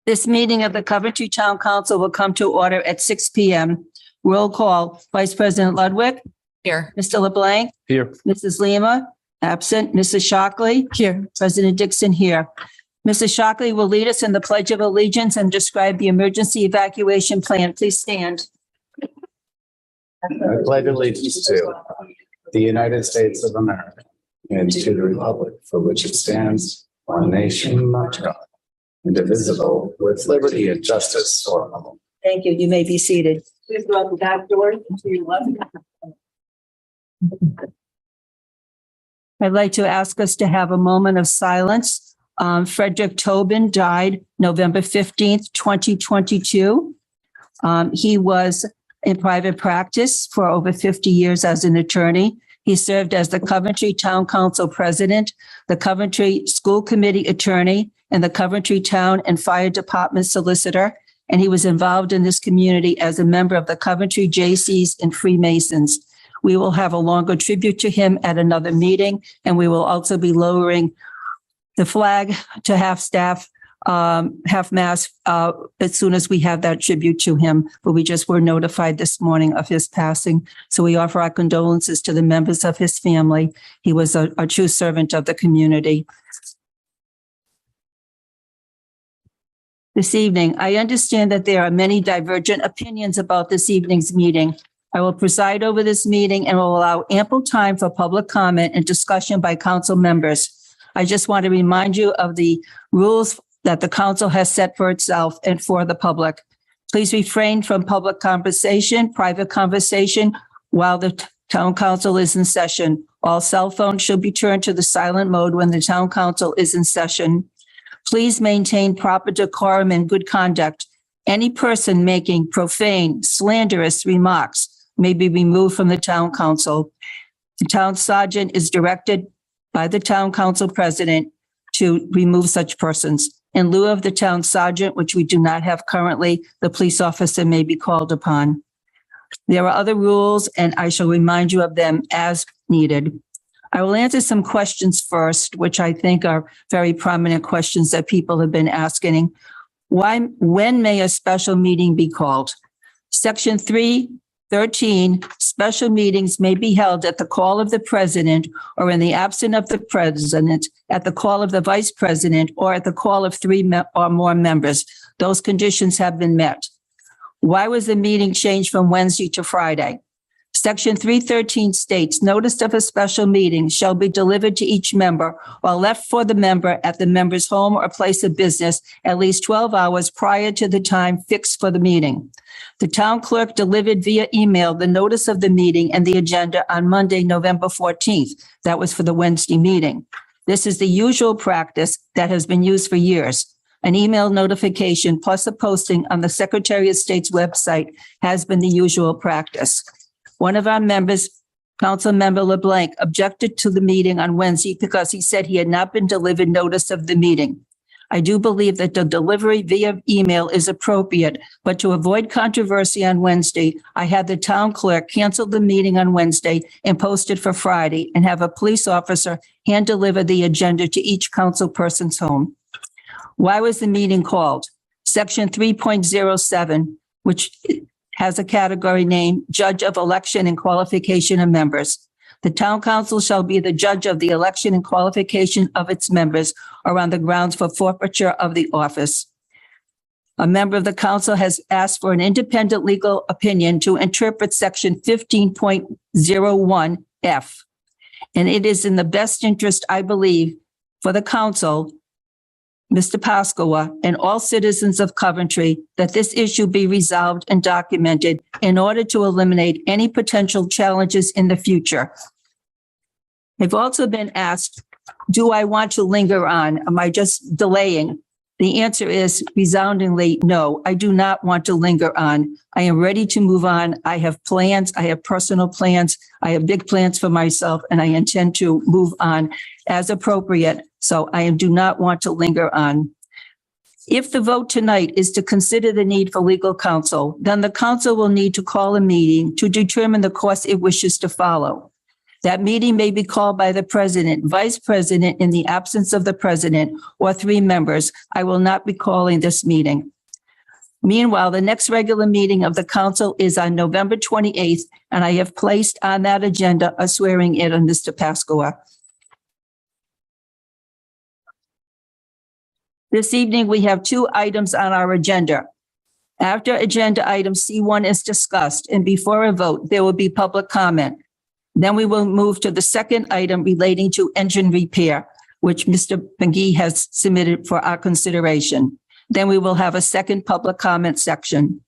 This meeting of the Coventry Town Council will come to order at 6 p.m. Roll call, Vice President Ludwig. Here. Mr. LeBlanc. Here. Mrs. Lima, absent. Mrs. Shockley. Here. President Dixon here. Mrs. Shockley will lead us in the Pledge of Allegiance and describe the emergency evacuation plan. Please stand. I pledge allegiance to the United States of America and to the republic for which it stands, one nation under God, indivisible, with liberty and justice for all. Thank you. You may be seated. Please go out the back door to your left. I'd like to ask us to have a moment of silence. Frederick Tobin died November 15th, 2022. He was in private practice for over 50 years as an attorney. He served as the Coventry Town Council President, the Coventry School Committee Attorney, and the Coventry Town and Fire Department Solicitor. And he was involved in this community as a member of the Coventry Jaycees and Freemasons. We will have a longer tribute to him at another meeting, and we will also be lowering the flag to half-staff, half-mast as soon as we have that tribute to him. But we just were notified this morning of his passing. So we offer our condolences to the members of his family. He was a true servant of the community. This evening, I understand that there are many divergent opinions about this evening's meeting. I will preside over this meeting and will allow ample time for public comment and discussion by council members. I just want to remind you of the rules that the council has set for itself and for the public. Please refrain from public conversation, private conversation while the town council is in session. All cell phones should be turned to the silent mode when the town council is in session. Please maintain proper decorum and good conduct. Any person making profane, slanderous remarks may be removed from the town council. The town sergeant is directed by the town council president to remove such persons. In lieu of the town sergeant, which we do not have currently, the police officer may be called upon. There are other rules, and I shall remind you of them as needed. I will answer some questions first, which I think are very prominent questions that people have been asking. When may a special meeting be called? Section 313, special meetings may be held at the call of the president or in the absence of the president, at the call of the vice president, or at the call of three or more members. Those conditions have been met. Why was the meeting changed from Wednesday to Friday? Section 313 states, notice of a special meeting shall be delivered to each member or left for the member at the member's home or place of business at least 12 hours prior to the time fixed for the meeting. The town clerk delivered via email the notice of the meeting and the agenda on Monday, November 14th. That was for the Wednesday meeting. This is the usual practice that has been used for years. An email notification plus a posting on the Secretary of State's website has been the usual practice. One of our members, Council Member LeBlanc, objected to the meeting on Wednesday because he said he had not been delivered notice of the meeting. I do believe that the delivery via email is appropriate, but to avoid controversy on Wednesday, I had the town clerk cancel the meeting on Wednesday and post it for Friday and have a police officer hand deliver the agenda to each council person's home. Why was the meeting called? Section 3.07, which has a category name, Judge of Election and Qualification of Members. The town council shall be the judge of the election and qualification of its members or on the grounds for forfeiture of the office. A member of the council has asked for an independent legal opinion to interpret section 15.01F. And it is in the best interest, I believe, for the council, Mr. Pascoa, and all citizens of Coventry that this issue be resolved and documented in order to eliminate any potential challenges in the future. I've also been asked, do I want to linger on? Am I just delaying? The answer is resoundingly no, I do not want to linger on. I am ready to move on. I have plans. I have personal plans. I have big plans for myself, and I intend to move on as appropriate. So I do not want to linger on. If the vote tonight is to consider the need for legal counsel, then the council will need to call a meeting to determine the course it wishes to follow. That meeting may be called by the president, vice president in the absence of the president, or 3 members. I will not be calling this meeting. Meanwhile, the next regular meeting of the council is on November 28th, and I have placed on that agenda a swearing in of Mr. Pasqua. This evening, we have 2 items on our agenda. After agenda item C1 is discussed and before a vote, there will be public comment. Then we will move to the second item relating to engine repair, which Mr. McGee has submitted for our consideration. Then we will have a second public comment section.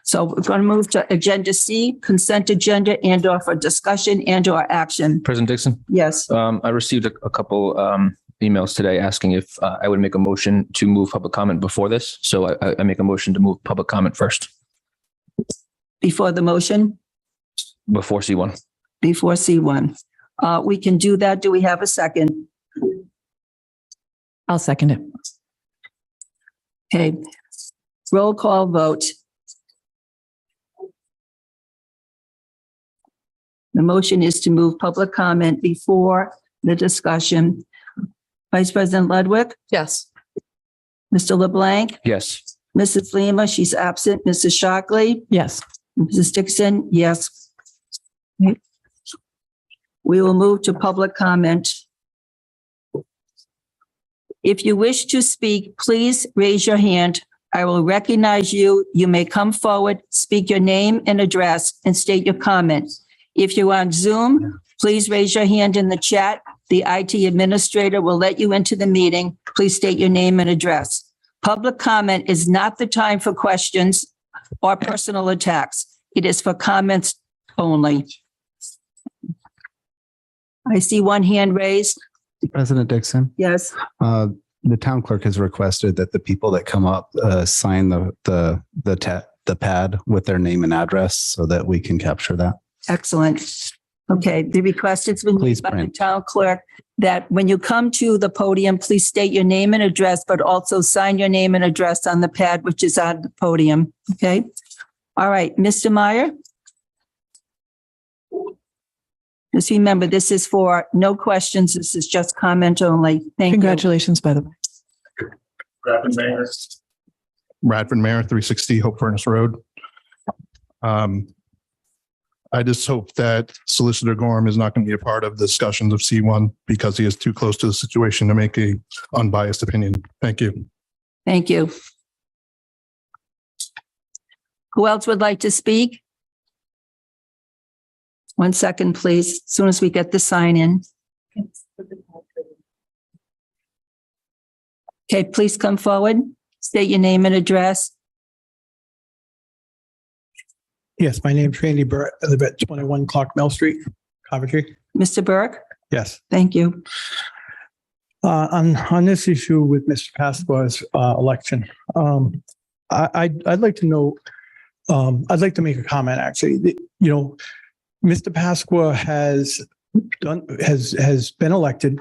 So we're going to move to agenda C, consent agenda and/or for discussion and/or action. President Dixon, Yes, I received a couple emails today asking if I would make a motion to move public comment before this. So I make a motion to move public comment first, before the motion, before C1. before C1. We can do that. Do we have a second? I'll second it. Okay. Roll call vote. The motion is to move public comment before the discussion. Vice President Ludwig, Yes. Mr. LeBlanc, Yes. Mrs. Lima, she's absent. Mrs. Shockley, Yes. Mrs. Dixon, yes. We will move to public comment. If you wish to speak, please raise your hand. I will recognize you. You may come forward, speak your name and address, and state your comment. If you're on Zoom, please raise your hand in the chat. The IT administrator will let you into the meeting. Please state your name and address. Public comment is not the time for questions or personal attacks. It is for comments only. I see one hand raised. President Dixon, Yes, the town clerk has requested that the people that come up sign the pad with their name and address so that we can capture that. excellent. Okay, the request has been Please made by the print. town clerk that when you come to the podium, please state your name and address, but also sign your name and address on the pad, which is on the podium. Okay? All right, Mr. Meyer? Just remember, this is for no questions. This is just comment only. Thank you. Congratulations, by the way. Radford Mayor, 360 Hope Furnace Road. I just hope that Solicitor Gorham is not going to be a part of the discussions of C1 because he is too close to the situation to make a unbiased opinion. Thank you. Thank you. Who else would like to speak? 1 second, please. As soon as we get the sign in. Okay, please come forward. State your name and address. Yes, my name's Randy Burke. I live at 21 Clock Mill Street, Coventry. Mr. Burke? Yes. Thank you. On this issue with Mr. Pasqua's election, I'd like to know, I'd like to make a comment, actually. Mr. Pasqua has been elected.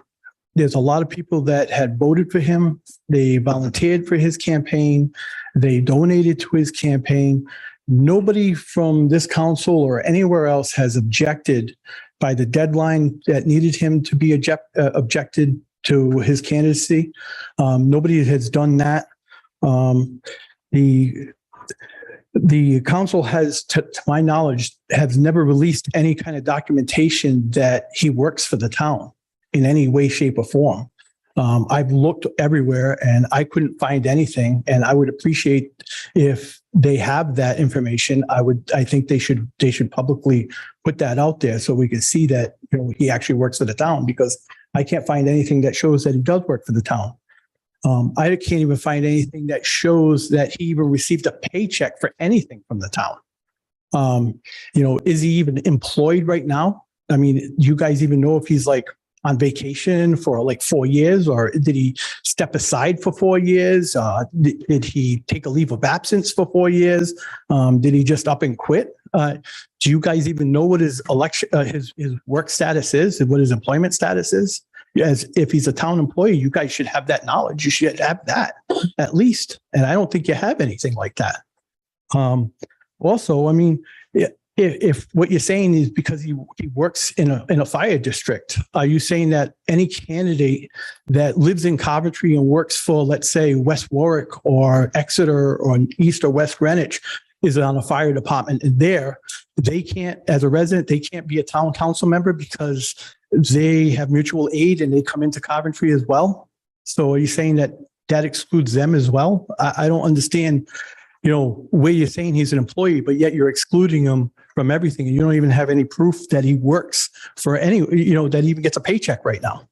There's a lot of people that had voted for him. They volunteered for his campaign. They donated to his campaign. Nobody from this council or anywhere else has objected by the deadline that needed him to be objected to his candidacy. Nobody has done that. The council has, to my knowledge, has never released any kind of documentation that he works for the town in any way, shape, or form. I've looked everywhere and I couldn't find anything, and I would appreciate if they have that information. I think they should publicly put that out there so we can see that he actually works for the town, because I can't find anything that shows that he does work for the town. I can't even find anything that shows that he even received a paycheck for anything from the town. Is he even employed right now? I mean, do you guys even know if he's like on vacation for like 4 years, or did he step aside for 4 years? Did he take a leave of absence for 4 years? Did he just up and quit? Do you guys even know what his his work status is and what his employment status is? As if he's a town employee, you guys should have that knowledge. You should have that at least. And I don't think you have anything like that. Also, I mean, if what you're saying is because he works in a fire district, are you saying that any candidate that lives in Coventry and works for, let's say, West Warwick or Exeter or East or West Greenwich is on a fire department, and they can't, as a resident, they can't be a town council member because they have mutual aid and they come into Coventry as well? So are you saying that excludes them as well? I don't understand, where you're saying he's an employee, but yet you're excluding him from everything. And you don't even have any proof that he works for any, that he even gets a paycheck right now.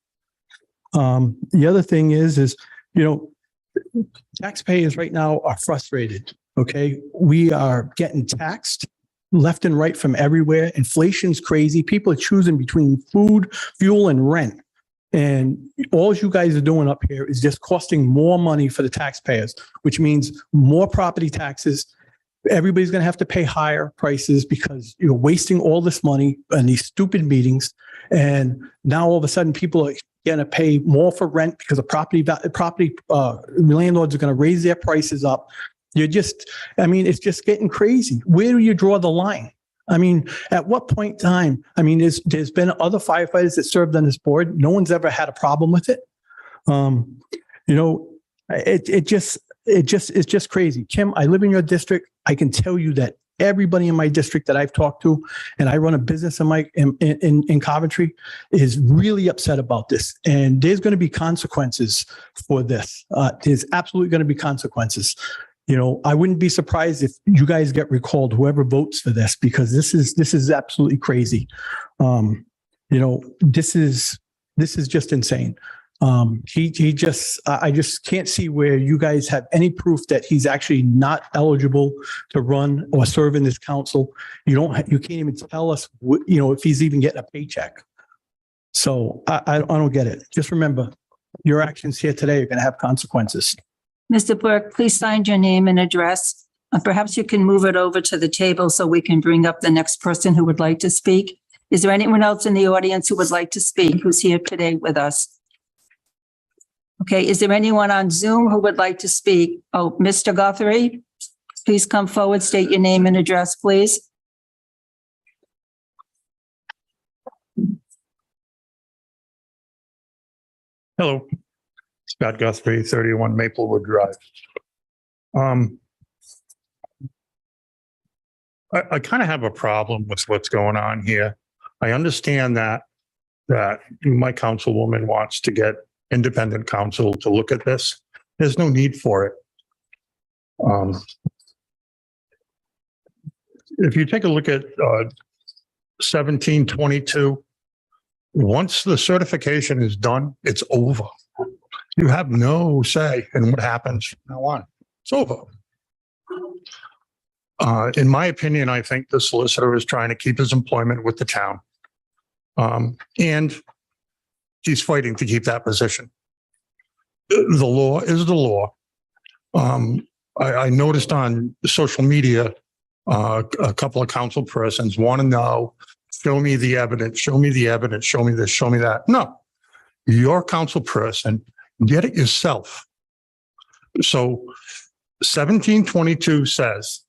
The other thing is, taxpayers right now are frustrated. Okay. We are getting taxed left and right from everywhere. Inflation's crazy. People are choosing between food, fuel, and rent. And all you guys are doing up here is just costing more money for the taxpayers, which means more property taxes. Everybody's going to have to pay higher prices because you're wasting all this money on these stupid meetings. And now all of a sudden people are going to pay more for rent because of landlords are going to raise their prices up. It's just getting crazy. Where do you draw the line? At what point in time? There's been other firefighters that served on this board. No one's ever had a problem with it. It's just crazy. Kim, I live in your district. I can tell you that everybody in my district that I've talked to, and I run a business in Coventry, is really upset about this. And there's going to be consequences for this. There's absolutely going to be consequences. I wouldn't be surprised if you guys get recalled, whoever votes for this, because this is absolutely crazy. This is just insane. I just can't see where you guys have any proof that he's actually not eligible to run or serve in this council. You can't even tell us, if he's even getting a paycheck. So I don't get it. Just remember, your actions here today are going to have consequences. Mr. Burke, please sign your name and address. Perhaps you can move it over to the table so we can bring up the next person who would like to speak. Is there anyone else in the audience who would like to speak who's here today with us? Okay, is there anyone on Zoom who would like to speak? Oh, Mr. Guthrie, please come forward, state your name and address, please. Hello, Scott Guthrie, 31 Maplewood Drive. I kind of have a problem with what's going on here. I understand that my councilwoman wants to get independent counsel to look at this. There's no need for it. If you take a look at 1722, once the certification is done, it's over. You have no say in what happens from now on. It's over. In my opinion, I think the solicitor is trying to keep his employment with the town. And he's fighting to keep that position. The law is the law. I noticed on social media, a couple of council persons want to know, show me the evidence, show me the evidence, show me this, show me that. No, you're a council person, get it yourself. So 1722 says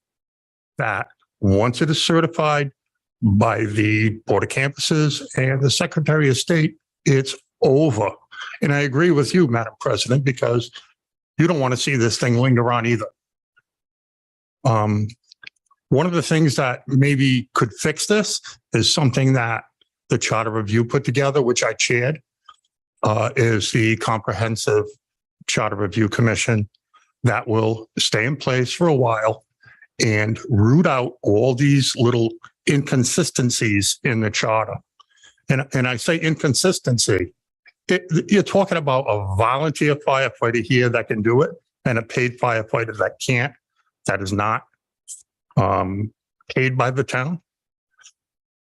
that once it is certified by the Board of Campuses and the Secretary of State, it's over. And I agree with you, Madam President, because you don't want to see this thing linger on either. One of the things that maybe could fix this is something that the Charter Review put together, which I chaired, is the Comprehensive Charter Review Commission that will stay in place for a while and root out all these little inconsistencies in the charter. And I say inconsistency, you're talking about a volunteer firefighter here that can do it and a paid firefighter that can't, that is not paid by the town.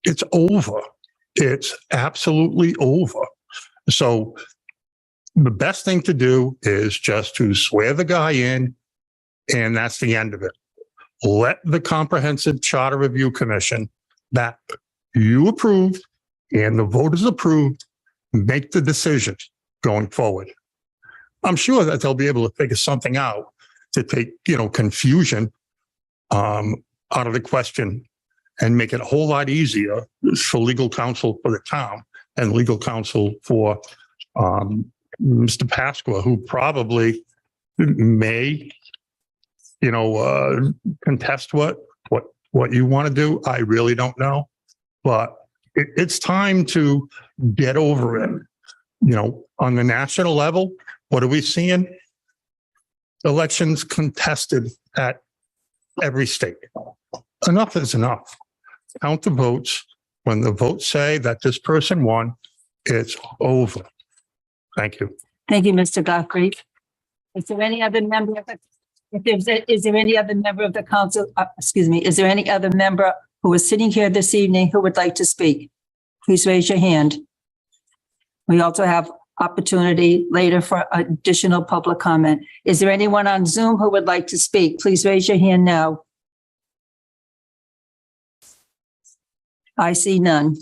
It's over. It's absolutely over. So the best thing to do is just to swear the guy in, and that's the end of it. Let the Comprehensive Charter Review Commission that you approved and the voters approved make the decision going forward. I'm sure that they'll be able to figure something out to take, confusion out of the question and make it a whole lot easier for legal counsel for the town and legal counsel for Mr. Pasqua, who probably may, contest what you want to do. I really don't know, but it's time to get over it. On the national level, what are we seeing? Elections contested at every state. Enough is enough. Count the votes. When the votes say that this person won, it's over. Thank you. Thank you, Mr. Godfrey. Is there any other member of the, is there any other member of the council, is there any other member who is sitting here this evening who would like to speak? Please raise your hand. We also have opportunity later for additional public comment. Is there anyone on Zoom who would like to speak? Please raise your hand now. I see none.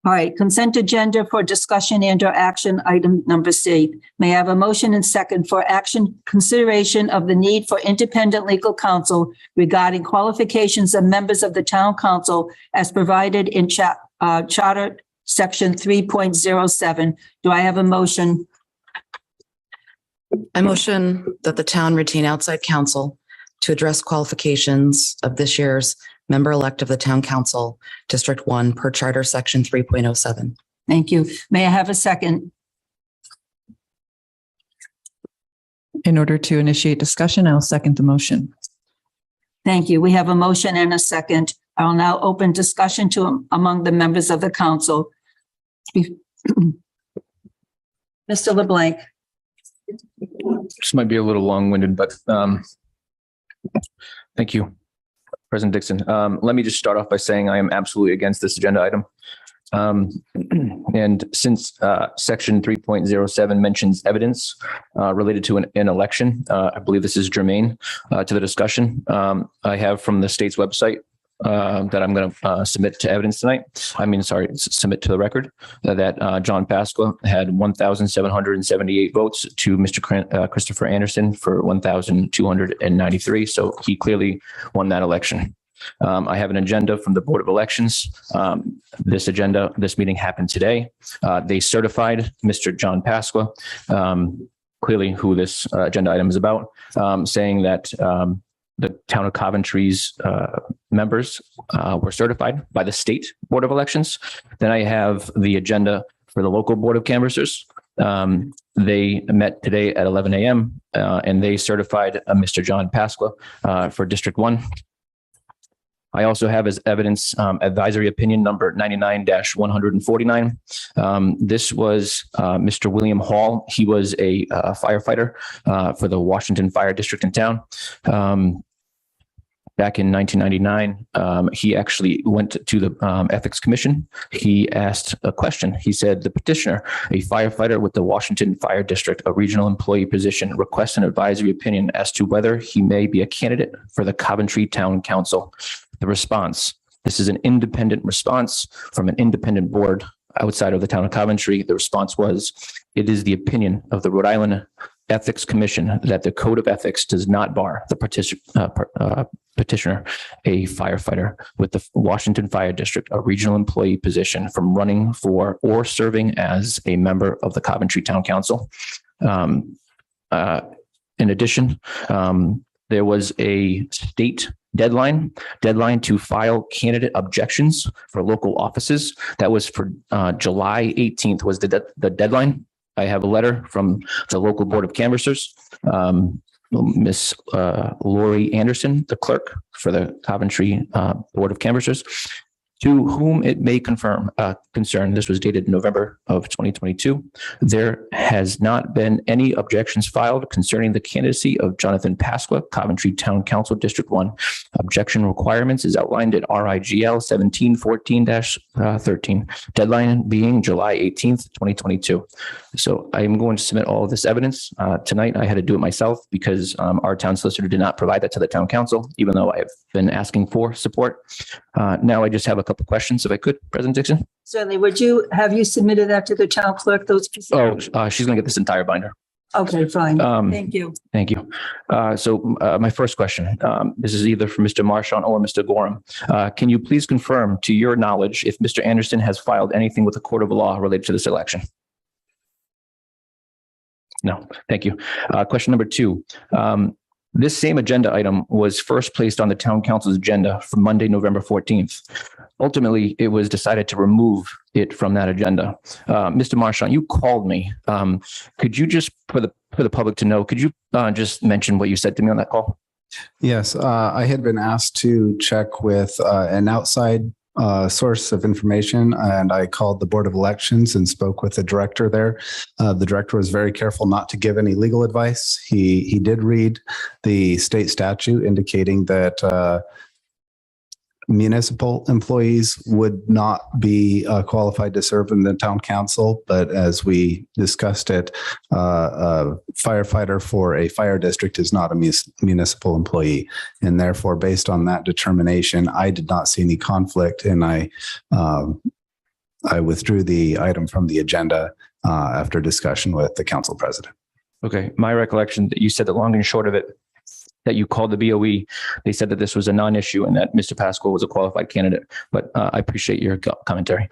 All right, consent agenda for discussion and or action, item number C. May I have a motion and second for action consideration of the need for independent legal counsel regarding qualifications of members of the town council as provided in Charter Section 3.07. Do I have a motion? I motion that the town retain outside counsel to address qualifications of this year's member-elect of the town council, District 1, per Charter Section 3.07. Thank you. May I have a second? In order to initiate discussion, I'll second the motion. Thank you. We have a motion and a second. I will now open discussion among the members of the council. Mr. LeBlanc. This might be a little long-winded, but thank you, President Dixon. Let me just start off by saying I am absolutely against this agenda item. And since Section 3.07 mentions evidence related to an election, I believe this is germane to the discussion. I have from the state's website that I'm going to submit to evidence tonight. Submit to the record that John Pasqua had 1,778 votes to Mr. Christopher Anderson for 1,293. So he clearly won that election. I have an agenda from the Board of Elections. This meeting happened today. They certified Mr. John Pasqua, clearly who this agenda item is about, saying that the town of Coventry's members were certified by the state Board of Elections. Then I have the agenda for the local Board of Canvassers. They met today at 11 a.m. And they certified Mr. John Pasqua for District 1. I also have as evidence advisory opinion number 99-149. This was Mr. William Hall. He was a firefighter for the Washington Fire District in town. Back in 1999, he actually went to the Ethics Commission. He asked a question. He said, the petitioner, a firefighter with the Washington Fire District, a regional employee position, requests an advisory opinion as to whether he may be a candidate for the Coventry Town Council. The response, this is an independent response from an independent board outside of the town of Coventry. The response was, it is the opinion of the Rhode Island Ethics Commission that the Code of Ethics does not bar the petitioner, a firefighter with the Washington Fire District, a regional employee position, from running for or serving as a member of the Coventry Town Council. In addition, there was a state deadline to file candidate objections for local offices. That was for July 18th was the deadline. I have a letter from the local Board of Canvassers, Miss Lori Anderson, the clerk for the Coventry Board of Canvassers, to whom it may concern. This was dated November of 2022. There has not been any objections filed concerning the candidacy of Jonathan Pasqua, Coventry Town Council, District 1. Objection requirements is outlined in RIGL 1714-13. Deadline being July 18th, 2022. So I am going to submit all of this evidence. Tonight, I had to do it myself because our town solicitor did not provide that to the town council, even though I've been asking for support. Now I just have a couple questions, if I could, President Dixon. Certainly. Have you submitted that to the town clerk? Those? Oh, she's going to get this entire binder. Okay, fine. Um, Thank you. Thank you. My first question, this is either for Mr. Marchand or Mr. Gorham. Can you please confirm, to your knowledge, if Mr. Anderson has filed anything with the court of law related to this election? No, thank you. Question number 2. This same agenda item was first placed on the town council's agenda for Monday, November 14th. Ultimately, it was decided to remove it from that agenda. Mr. Marchand, you called me. Could you just, for the public to know, could you just mention what you said to me on that call? Yes, I had been asked to check with an outside source of information, and I called the Board of Elections and spoke with the director there. The director was very careful not to give any legal advice. He did read the state statute indicating that municipal employees would not be qualified to serve in the town council, but as we discussed it, a firefighter for a fire district is not a municipal employee, and therefore, based on that determination, I did not see any conflict, and I withdrew the item from the agenda after discussion with the council president. Okay, my recollection that you said the long and short of it, that you called the BOE, they said that this was a non-issue and that Mr. Pascal was a qualified candidate. But I appreciate your commentary.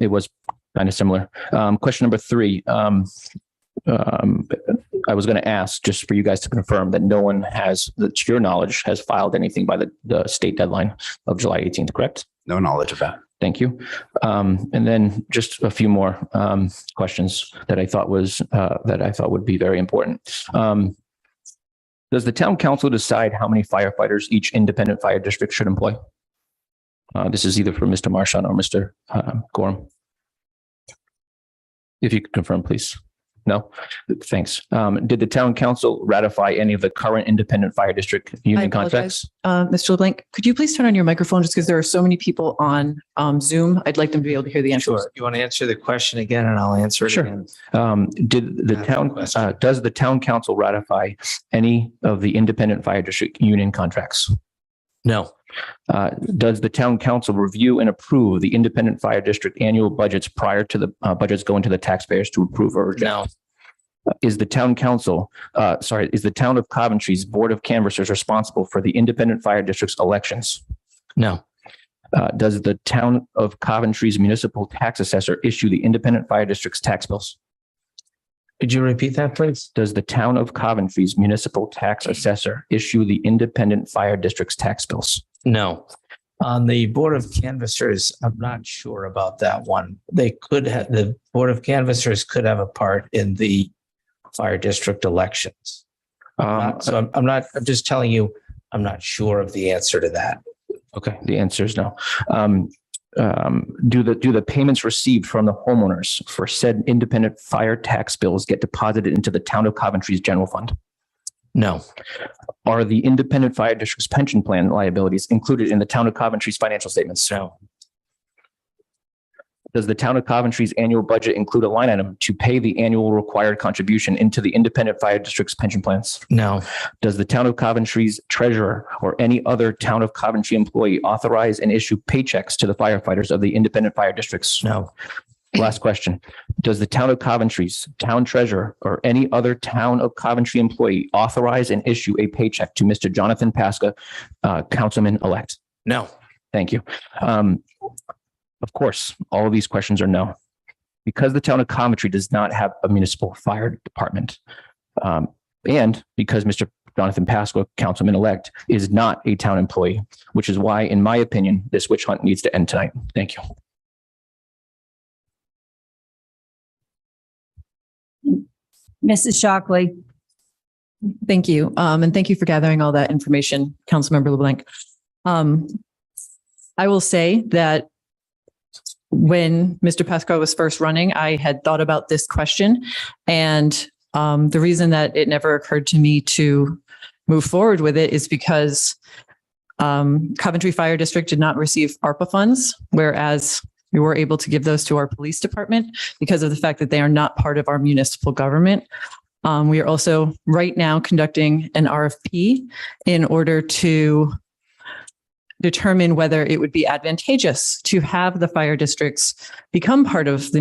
It was kind of similar. Question number 3. I was going to ask just for you guys to confirm that no one has, that to your knowledge, has filed anything by the state deadline of July 18th, correct? No knowledge of that. Thank you. And then just a few more questions that I thought would be very important. Does the town council decide how many firefighters each independent fire district should employ? This is either for Mr. Marchand or Mr. Gorham. If you could confirm, please. No? Thanks. Did the town council ratify any of the current independent fire district union contracts? Mr. LeBlanc, could you please turn on your microphone just because there are so many people on Zoom? I'd like them to be able to hear the answers. Sure. You want to answer the question again and I'll answer it Sure. again. Does the town council ratify any of the independent fire district union contracts? No. Does the town council review and approve the independent fire district annual budgets prior to the budgets going to the taxpayers to approve or reject? No. Is the town of Coventry's Board of Canvassers responsible for the independent fire district's elections? No. Does the town of Coventry's municipal tax assessor issue the independent fire district's tax bills? Could you repeat that, please? Does the town of Coventry's municipal tax assessor issue the independent fire district's tax bills? No. On the Board of Canvassers, I'm not sure about that one. They could have, the Board of Canvassers could have a part in the fire district elections. I'm just telling you, I'm not sure of the answer to that. Okay, the answer is no. Do the payments received from the homeowners for said independent fire tax bills get deposited into the town of Coventry's general fund? No. Are the independent fire district's pension plan liabilities included in the town of Coventry's financial statements? No. Does the town of Coventry's annual budget include a line item to pay the annual required contribution into the independent fire district's pension plans? No. Does the town of Coventry's treasurer or any other town of Coventry employee authorize and issue paychecks to the firefighters of the independent fire districts? No. Last question. Does the town of Coventry's town treasurer or any other town of Coventry employee authorize and issue a paycheck to Mr. Jonathan Pasca, councilman-elect? No. Thank you. Of course, all of these questions are no. Because the town of Coventry does not have a municipal fire department, and because Mr. Jonathan Pasqua, councilman-elect, is not a town employee, which is why, in my opinion, this witch hunt needs to end tonight. Thank you. Mrs. Shockley. Thank you. And thank you for gathering all that information, Councilmember LeBlanc. I will say that when Mr. Pascal was first running, I had thought about this question. And the reason that it never occurred to me to move forward with it is because Coventry Fire District did not receive ARPA funds, whereas we were able to give those to our police department because of the fact that they are not part of our municipal government. We are also right now conducting an RFP in order to determine whether it would be advantageous to have the fire districts become part of the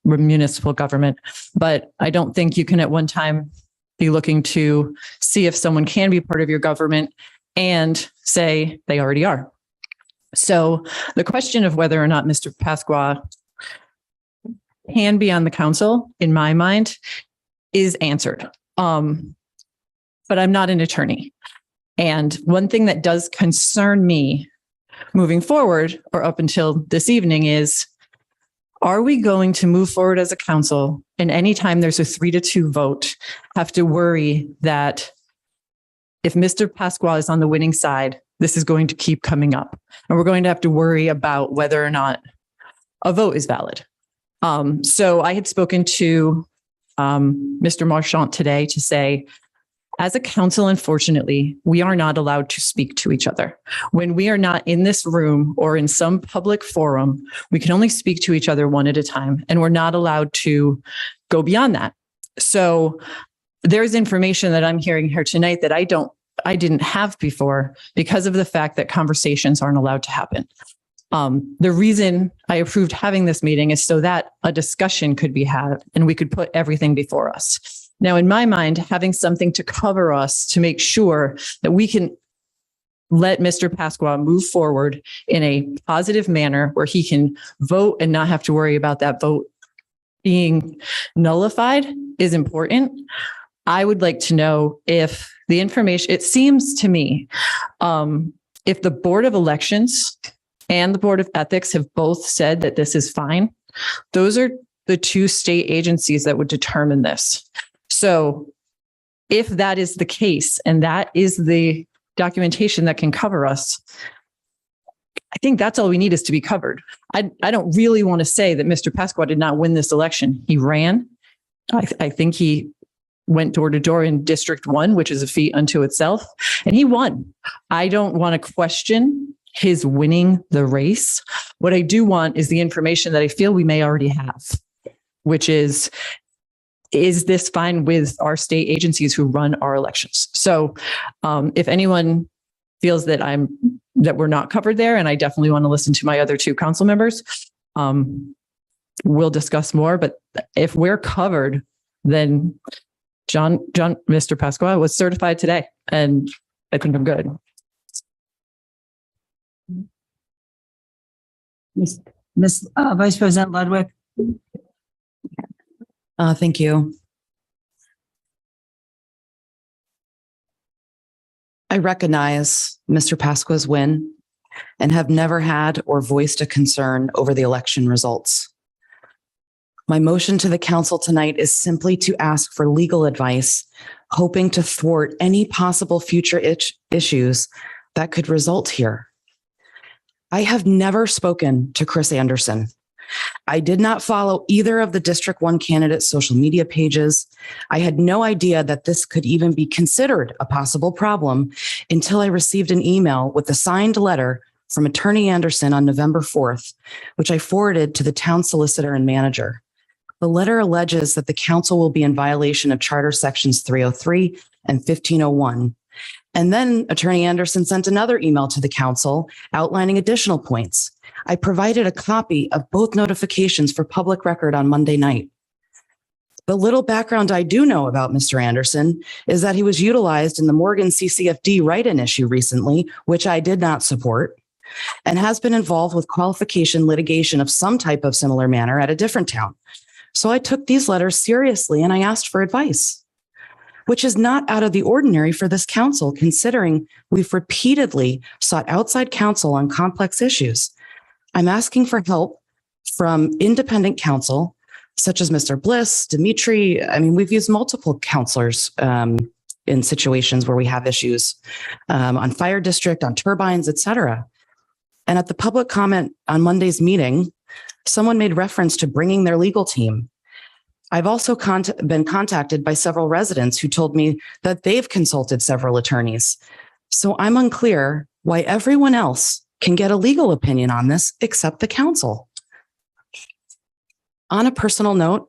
municipal government. But I don't think you can at one time be looking to see if someone can be part of your government and say they already are. So the question of whether or not Mr. Pasqua can be on the council, in my mind, is answered. But I'm not an attorney. And one thing that does concern me moving forward or up until this evening is, are we going to move forward as a council and anytime there's a 3-2 vote, have to worry that if Mr. Pasqua is on the winning side, this is going to keep coming up and we're going to have to worry about whether or not a vote is valid. So I had spoken to Mr. Marchant today to say, as a council, unfortunately, we are not allowed to speak to each other. When we are not in this room or in some public forum, we can only speak to each other one at a time, and we're not allowed to go beyond that. So there's information that I'm hearing here tonight that I didn't have before because of the fact that conversations aren't allowed to happen. The reason I approved having this meeting is so that a discussion could be had and we could put everything before us. Now, in my mind, having something to cover us to make sure that we can let Mr. Pasqua move forward in a positive manner where he can vote and not have to worry about that vote being nullified is important. I would like to know if the information, it seems to me, if the Board of Elections and the Board of Ethics have both said that this is fine, those are the two state agencies that would determine this. So if that is the case, and that is the documentation that can cover us, I think that's all we need is to be covered. I don't really want to say that Mr. Pasqua did not win this election. He ran. I think he went door to door in District 1, which is a feat unto itself, and he won. I don't want to question his winning the race. What I do want is the information that I feel we may already have, which is this fine with our state agencies who run our elections? So if anyone feels that we're not covered there, and I definitely want to listen to my other two council members, we'll discuss more. But if we're covered, then Mr. Pasqua was certified today, and I think I'm good. Ms. Vice President Ludwig. Thank you. I recognize Mr. Pasqua's win and have never had or voiced a concern over the election results. My motion to the council tonight is simply to ask for legal advice, hoping to thwart any possible future issues that could result here. I have never spoken to Chris Anderson. I did not follow either of the District 1 candidates' social media pages. I had no idea that this could even be considered a possible problem until I received an email with a signed letter from Attorney Anderson on November 4th, which I forwarded to the town solicitor and manager. The letter alleges that the council will be in violation of Charter Sections 303 and 1501. And then Attorney Anderson sent another email to the council outlining additional points. I provided a copy of both notifications for public record on Monday night. The little background I do know about Mr. Anderson is that he was utilized in the Morgan CCFD write-in issue recently, which I did not support, and has been involved with qualification litigation of some type of similar manner at a different town. So I took these letters seriously and I asked for advice, which is not out of the ordinary for this council, considering we've repeatedly sought outside counsel on complex issues. I'm asking for help from independent counsel, such as Mr. Bliss, Dimitri. I mean, we've used multiple counselors in situations where we have issues on fire district, on turbines, et cetera. And at the public comment on Monday's meeting, someone made reference to bringing their legal team. I've also been contacted by several residents who told me that they've consulted several attorneys. So I'm unclear why everyone else can get a legal opinion on this except the council. On a personal note,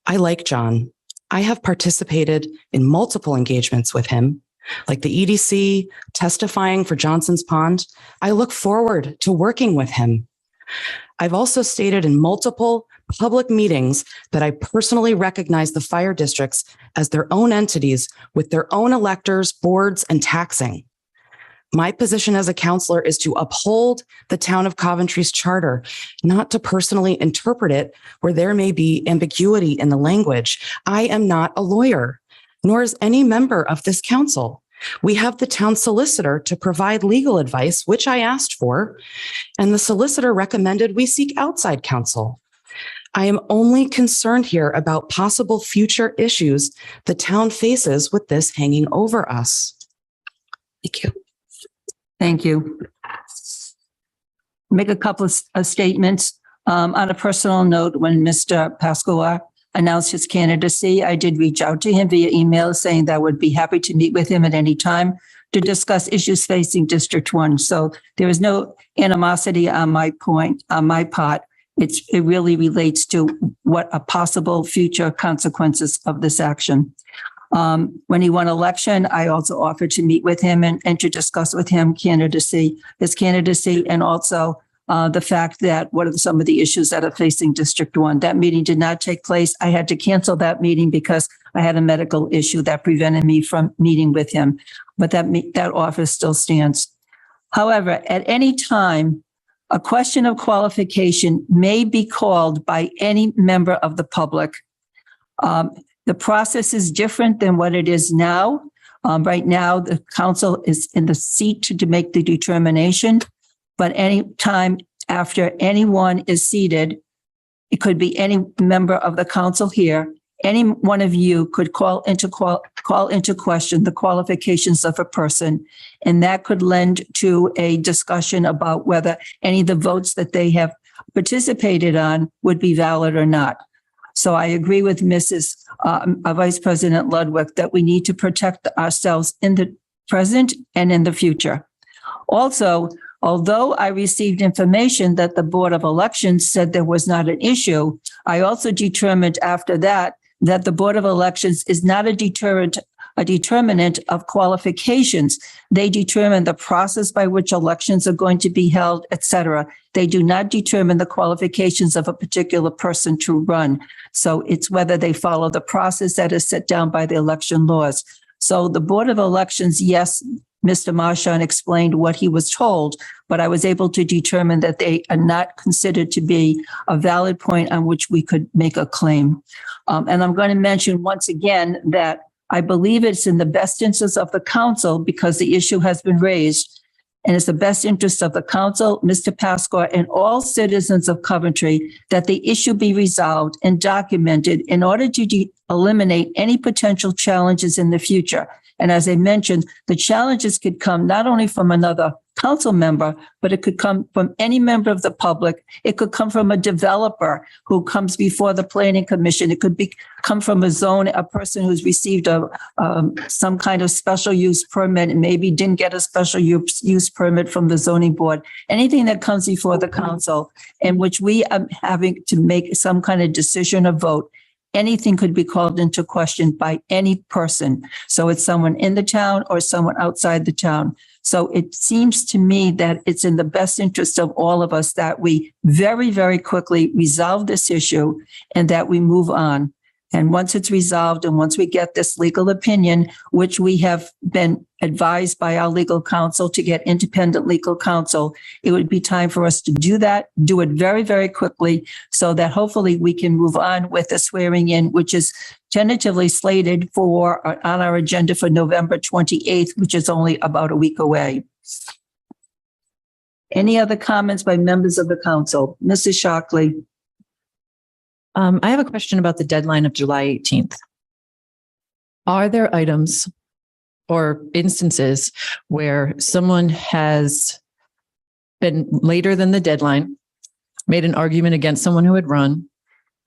I like John. I have participated in multiple engagements with him, like the EDC, testifying for Johnson's Pond. I look forward to working with him. I've also stated in multiple public meetings that I personally recognize the fire districts as their own entities with their own electors, boards, and taxing. My position as a counselor is to uphold the town of Coventry's charter, not to personally interpret it where there may be ambiguity in the language. I am not a lawyer, nor is any member of this council. We have the town solicitor to provide legal advice, which I asked for, and the solicitor recommended we seek outside counsel. I am only concerned here about possible future issues the town faces with this hanging over us. Thank you. Thank you. Make a couple of statements. On a personal note, when Mr. Pasqua announced his candidacy, I did reach out to him via email saying that I would be happy to meet with him at any time to discuss issues facing District 1. So there is no animosity on my part. It really relates to what are possible future consequences of this action. When he won election, I also offered to meet with him and to discuss with him his candidacy, and also the fact that what are some of the issues that are facing District 1. That meeting did not take place. I had to cancel that meeting because I had a medical issue that prevented me from meeting with him, but that offer still stands. However, at any time, a question of qualification may be called by any member of the public. The process is different than what it is now. Right now, the council is in the seat to make the determination, but any time after anyone is seated, it could be any member of the council here. Any one of you could call into question the qualifications of a person, and that could lend to a discussion about whether any of the votes that they have participated on would be valid or not. So I agree with Mrs. Vice President Ludwig that we need to protect ourselves in the present and in the future. Also, although I received information that the Board of Elections said there was not an issue, I also determined after that the Board of Elections is not a determinant of qualifications. They determine the process by which elections are going to be held, etc. They do not determine the qualifications of a particular person to run. So it's whether they follow the process that is set down by the election laws. So the Board of Elections, yes, Mr. Marchand explained what he was told, but I was able to determine that they are not considered to be a valid point on which we could make a claim. And I'm going to mention once again that I believe it's in the best interest of the council, because the issue has been raised, and it's the best interest of the council, Mr. Pasqua, and all citizens of Coventry, that the issue be resolved and documented in order to eliminate any potential challenges in the future. And as I mentioned, the challenges could come not only from another council member, but it could come from any member of the public. It could come from a developer who comes before the planning commission. It could come from a person who's received some kind of special use permit and maybe didn't get a special use permit from the zoning board. Anything that comes before the council in which we are having to make some kind of decision or vote, anything could be called into question by any person. So it's someone in the town or someone outside the town. So it seems to me that it's in the best interest of all of us that we very, very quickly resolve this issue and that we move on. And once it's resolved and once we get this legal opinion, which we have been advised by our legal counsel to get independent legal counsel, it would be time for us to do that, do it very, very quickly so that hopefully we can move on with the swearing in, which is tentatively slated on our agenda for November 28th, which is only about a week away. Any other comments by members of the council? Mrs. Shockley. I have a question about the deadline of July 18th. Are there items or instances where someone has been later than the deadline, made an argument against someone who had run,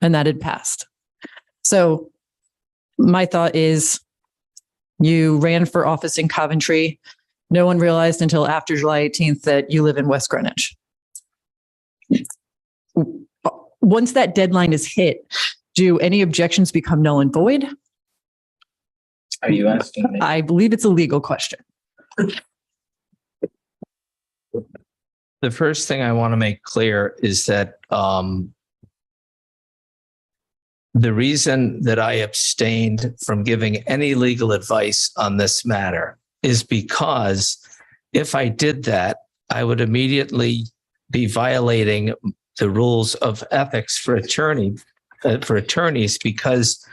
and that had passed? So my thought is you ran for office in Coventry. No one realized until after July 18th that you live in West Greenwich. Once that deadline is hit, do any objections become null and void? Are you asking me? I believe it's a legal question. The first thing I want to make clear is that The reason that I abstained from giving any legal advice on this matter is because if I did that, I would immediately be violating the rules of ethics for attorneys, because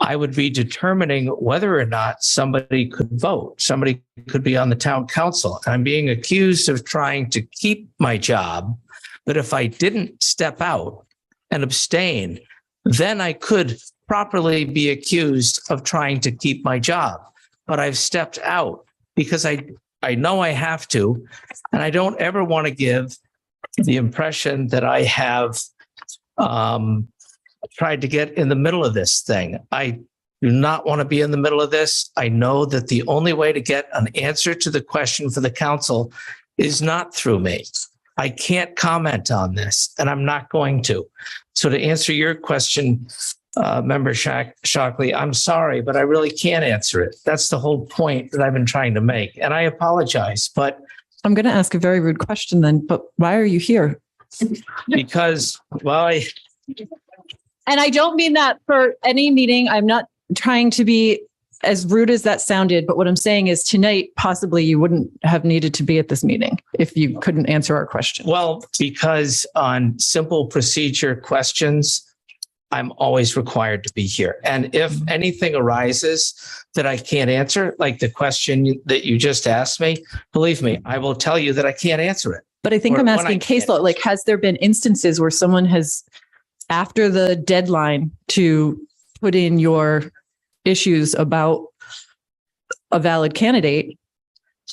I would be determining whether or not somebody could vote. Somebody could be on the town council. I'm being accused of trying to keep my job. But if I didn't step out and abstain, then I could properly be accused of trying to keep my job. But I've stepped out because I know I have to, and I don't ever want to give the impression that I have tried to get in the middle of this thing. I do not want to be in the middle of this. I know that the only way to get an answer to the question for the council is not through me. I can't comment on this, and I'm not going to. So to answer your question, Member Shockley, I'm sorry, but I really can't answer it. That's the whole point that I've been trying to make, and I apologize. But I'm going to ask a very rude question then, but why are you here? because, well, And I don't mean that for any meeting. I'm not trying to be as rude as that sounded, but what I'm saying is tonight, possibly you wouldn't have needed to be at this meeting if you couldn't answer our question. Well, because on simple procedure questions, I'm always required to be here. And if anything arises that I can't answer, like the question that you just asked me, believe me, I will tell you that I can't answer it. But I think Or I'm when asking I case can't. law, like, has there been instances where someone has, after the deadline to put in your issues about a valid candidate,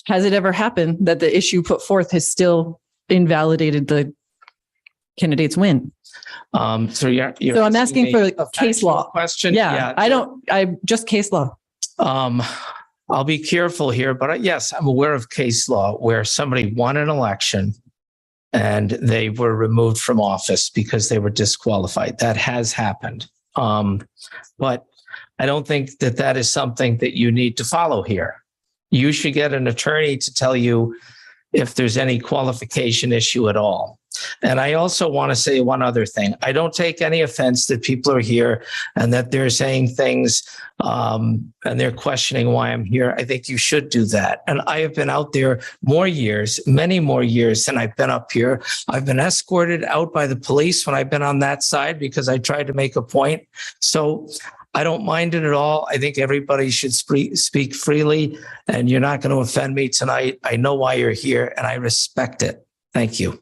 has it ever happened that the issue put forth has still invalidated the candidate's win? So So I'm asking me for a case factual law. question. Yeah, I just case law. I'll be careful here, but yes, I'm aware of case law where somebody won an election and they were removed from office because they were disqualified. That has happened. But I don't think that that is something that you need to follow here. You should get an attorney to tell you if there's any qualification issue at all. And I also want to say one other thing. I don't take any offense that people are here and that they're saying things and they're questioning why I'm here. I think you should do that. And I have been out there more years, many more years than I've been up here. I've been escorted out by the police when I've been on that side because I tried to make a point. So I don't mind it at all. I think everybody should speak freely, and you're not going to offend me tonight. I know why you're here and I respect it. Thank you.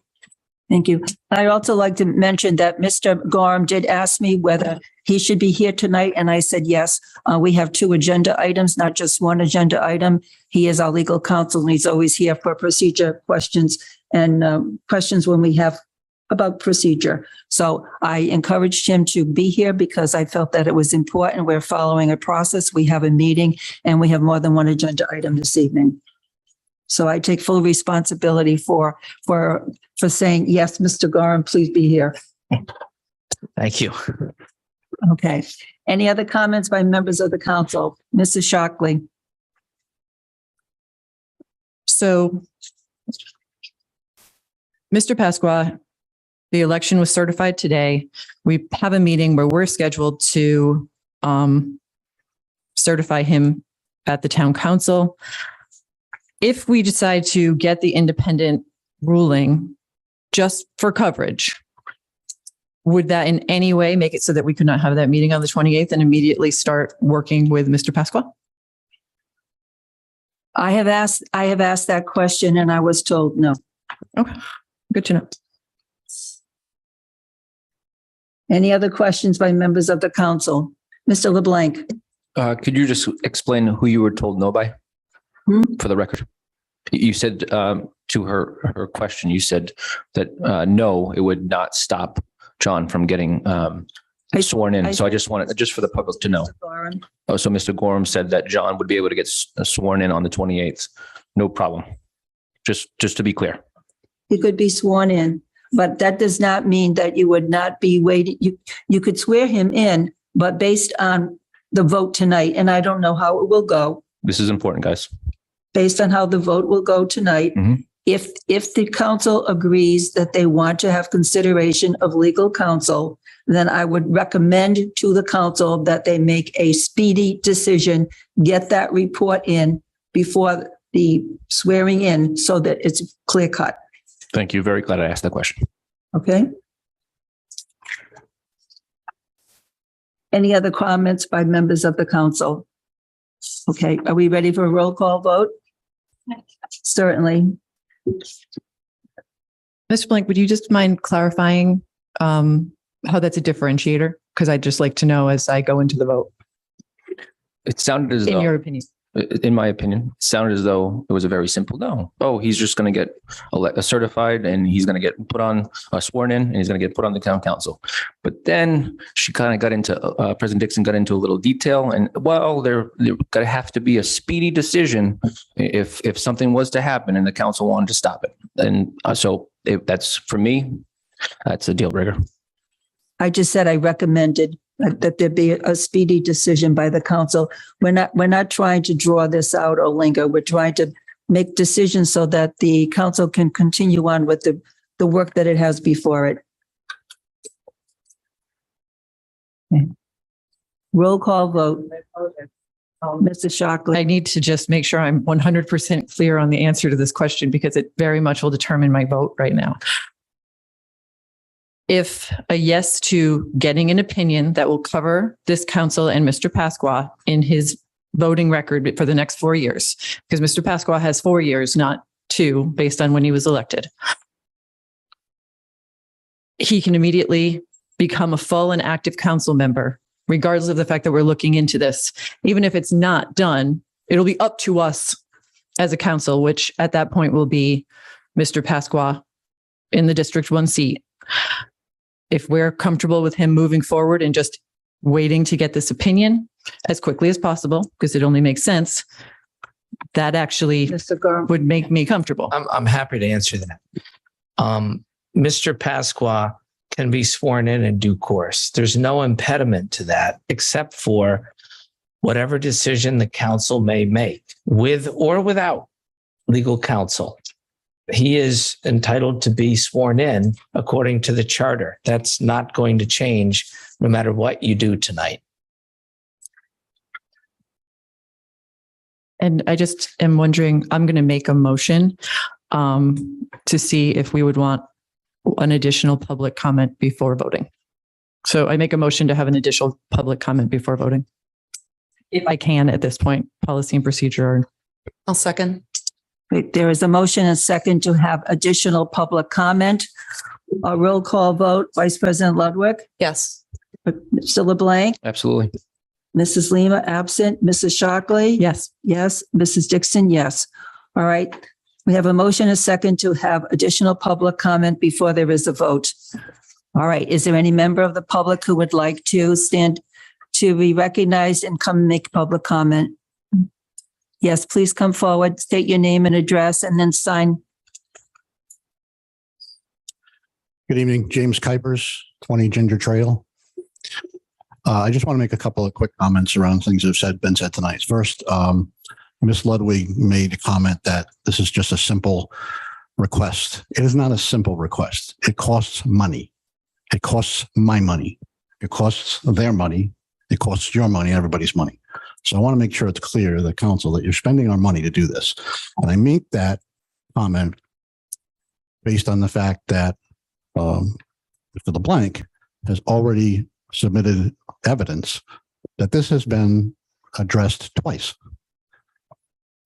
Thank you. I'd also like to mention that Mr. Gorham did ask me whether he should be here tonight, and I said yes. We have 2 agenda items, not just 1 agenda item. He is our legal counsel, and he's always here for procedure questions and questions when we have about procedure. So I encouraged him to be here because I felt that it was important. We're following a process. We have a meeting, and we have more than 1 agenda item this evening. So I take full responsibility for saying, yes, Mr. Gorham, please be here. Thank you. Okay. Any other comments by members of the council? Mrs. Shockley. So, Mr. Pasqua, the election was certified today. We have a meeting where we're scheduled to certify him at the town council. If we decide to get the independent ruling just for coverage, would that in any way make it so that we could not have that meeting on the 28th and immediately start working with Mr. Pasqua? I have asked that question and I was told no. Okay, good to know. Any other questions by members of the council? Mr. LeBlanc. Could you just explain who you were told no by? For the record, you said to her question, you said that no, it would not stop John from getting sworn in. So I just wanted, just for the public to know. Oh, so Mr. Gorham said that John would be able to get sworn in on the 28th. No problem. Just to be clear. He could be sworn in, but that does not mean that you would not be waiting. You could swear him in, but based on the vote tonight, and I don't know how it will go. This is important, guys. Based on how the vote will go tonight, if the council agrees that they want to have consideration of legal counsel, then I would recommend to the council that they make a speedy decision, get that report in before the swearing in so that it's clear cut. Thank you. Very glad I asked that question. Okay? Any other comments by members of the council? Okay, are we ready for a roll call vote? Certainly. Mr. Blank, would you just mind clarifying how that's a differentiator? Because I'd just like to know as I go into the vote, It sounded as in though, your opinion. in my opinion, it sounded as though it was a very simple no. Oh, he's just going to get certified and he's going to get put on sworn in and he's going to get put on the town council. But then she kind of got into, President Dixon got into a little detail and well, there got to have to be a speedy decision if something was to happen and the council wanted to stop it. And so that's for me, that's a deal breaker. I just said I recommended that there be a speedy decision by the council. We're not trying to draw this out or linger. We're trying to make decisions so that the council can continue on with the work that it has before it. Okay. Roll call vote. Mr. Shockley. I need to just make sure I'm 100% clear on the answer to this question because it very much will determine my vote right now. If a yes to getting an opinion that will cover this council and Mr. Pasqua in his voting record for the next 4 years, because Mr. Pasqua has 4 years, not 2, based on when he was elected. He can immediately become a full and active council member, regardless of the fact that we're looking into this. Even if it's not done, it'll be up to us as a council, which at that point will be Mr. Pasqua in the District 1 seat. If we're comfortable with him moving forward and just waiting to get this opinion as quickly as possible, because it only makes sense, that actually Mr. Gorham. would make me comfortable. I'm happy to answer that. Mr. Pasqua can be sworn in due course. There's no impediment to that except for whatever decision the council may make with or without legal counsel. He is entitled to be sworn in according to the charter. That's not going to change no matter what you do tonight. And I just am wondering, I'm going to make a motion to see if we would want an additional public comment before voting. So I make a motion to have an additional public comment before voting. If I can at this point, policy and procedure. I'll second. Wait, there is a motion and second to have additional public comment. A roll call vote. Vice President Ludwig, Yes. Mr. LeBlanc, Absolutely. Mrs. Lima absent, Mrs. Shockley. Yes. Yes, Mrs. Dixon, yes. All right. We have a motion and second to have additional public comment before there is a vote. All right. Is there any member of the public who would like to stand to be recognized and come make public comment? Yes, please come forward, state your name and address, and then sign. Good evening, James Kuipers, 20 Ginger Trail. I just want to make a couple of quick comments around things that have been said tonight. First, Ms. Ludwig made a comment that this is just a simple request. It is not a simple request. It costs money. It costs my money. It costs their money. It costs your money, everybody's money. So I want to make sure it's clear to the council that you're spending our money to do this. And I make that comment based on the fact that Mr. LeBlanc has already submitted evidence that this has been addressed twice.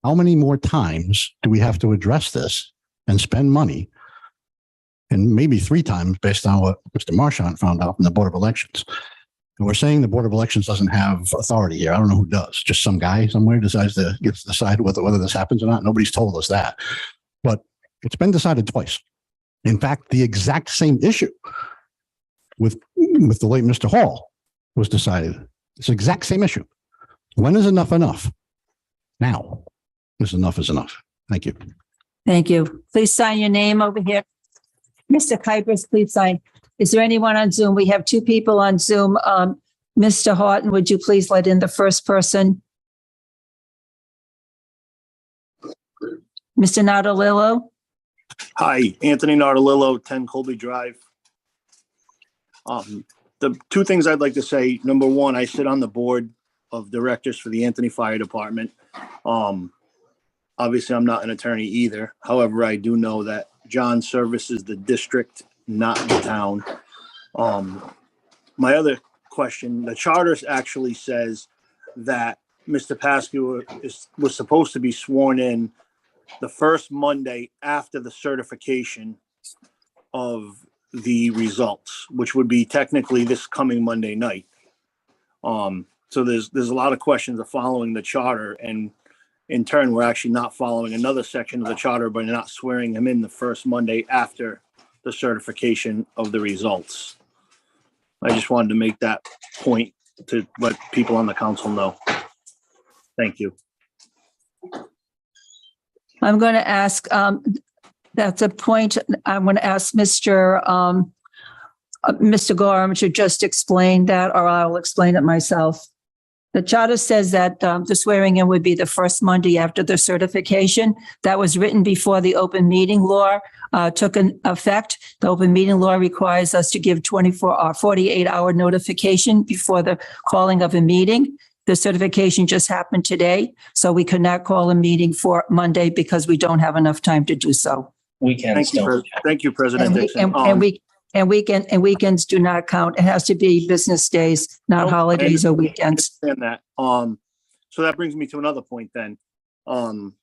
How many more times do we have to address this and spend money? And maybe 3 times based on what Mr. Marchant found out from the Board of Elections. And we're saying the Board of Elections doesn't have authority here. I don't know who does. Just some guy somewhere decides to decide whether this happens or not. Nobody's told us that. But it's been decided twice. In fact, the exact same issue with the late Mr. Hall was decided. It's the exact same issue. When is enough enough? Now is enough is enough. Thank you. Thank you. Please sign your name over here. Mr. Kuipers, please sign. Is there anyone on Zoom? We have 2 people on Zoom. Mr. Horton, would you please let in the first person? Mr. Natalillo? Hi, Anthony Nardolillo, 10 Colby Drive. The two things I'd like to say, number one, I sit on the board of directors for the Anthony Fire Department. Obviously, I'm not an attorney either. However, I do know that John services the district, not the town. My other question, the charter actually says that Mr. Pascu was supposed to be sworn in the first Monday after the certification of the results, which would be technically this coming Monday night. So there's a lot of questions of following the charter, and in turn, we're actually not following another section of the charter, but not swearing him in the first Monday after the certification of the results. I just wanted to make that point to let people on the council know. Thank you. I'm going to ask, that's a point, I'm going to ask Mr. Gorham to just explain that, or I'll explain it myself. The charter says that the swearing in would be the first Monday after the certification. That was written before the open meeting law took an effect. The open meeting law requires us to give 24 or 48-hour notification before the calling of a meeting. The certification just happened today, so we could not call a meeting for Monday because we don't have enough time to do so. Thank you, President Dixon. And weekends do not count. It has to be business days, not holidays or weekends. I understand that. So that brings me to another point then. Hold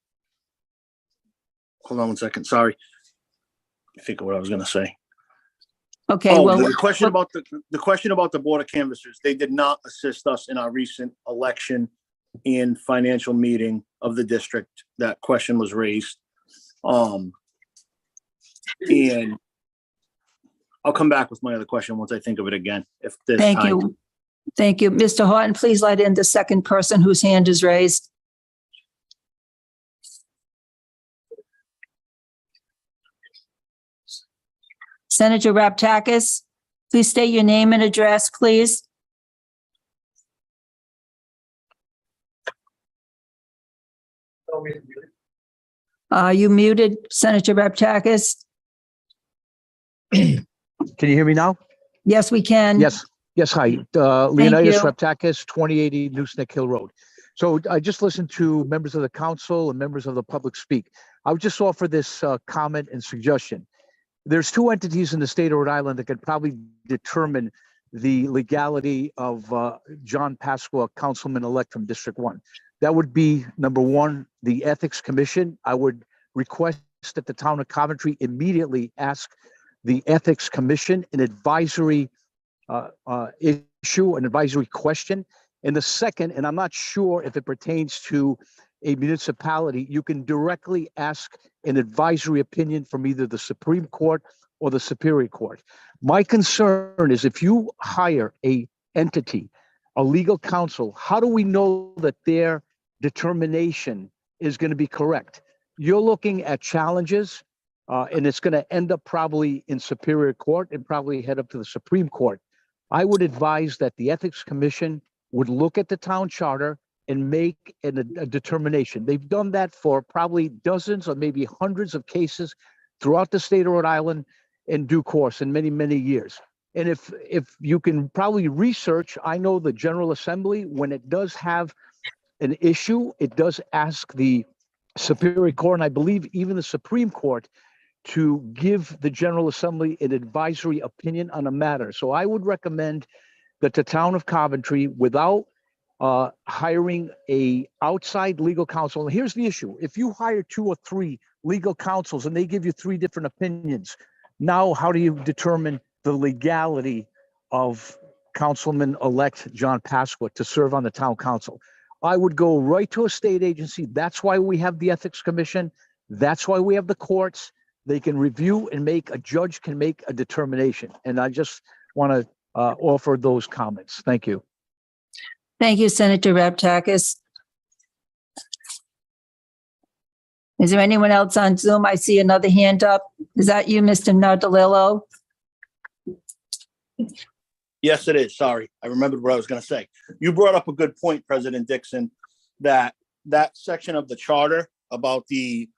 on one second. Sorry. I think of what I was going to say. Okay. The question about the Board of Canvassers, they did not assist us in our recent election and financial meeting of the district. That question was raised. And I'll come back with my other question once I think of it again. If there's Thank time. you. Thank you. Mr. Horton, please let in the second person whose hand is raised. Senator Raptakis, please state your name and address, please. You muted, Senator Raptakis? Can you hear me now? Yes, we can. Yes. Hi. Leonidas you. Reptakis, 2080 Nooseneck Hill Road. So I just listened to members of the council and members of the public speak. I would just offer this comment and suggestion. There's two entities in the state of Rhode Island that could probably determine the legality of John Pasqua, councilman-elect from District 1. That would be, number one, the Ethics Commission. I would request that the town of Coventry immediately ask the Ethics Commission an advisory issue, an advisory question. And the second, and I'm not sure if it pertains to a municipality, you can directly ask an advisory opinion from either the Supreme Court or the Superior Court. My concern is if you hire a entity, a legal counsel, how do we know that their determination is going to be correct? You're looking at challenges, and it's going to end up probably in Superior Court and probably head up to the Supreme Court. I would advise that the Ethics Commission would look at the town charter and make a determination. They've done that for probably dozens or maybe hundreds of cases throughout the state of Rhode Island in due course in many, many years. And if you can probably research, I know the General Assembly, when it does have an issue, it does ask the Superior Court, and I believe even the Supreme Court, to give the General Assembly an advisory opinion on a matter. So I would recommend that the town of Coventry, without hiring a outside legal counsel, and here's the issue: if you hire 2 or 3 legal counsels and they give you 3 different opinions, now how do you determine the legality of Councilman-elect John Pasqua to serve on the town council? I would go right to a state agency. That's why we have the Ethics Commission. That's why we have the courts. They can review and a judge can make a determination. And I just want to offer those comments. Thank you. Thank you, Senator Raptakis. Is there anyone else on Zoom? I see another hand up. Is that you, Mr. Nardolillo? Yes, it is. Sorry. I remembered what I was going to say. You brought up a good point, President Dixon, that section of the charter about the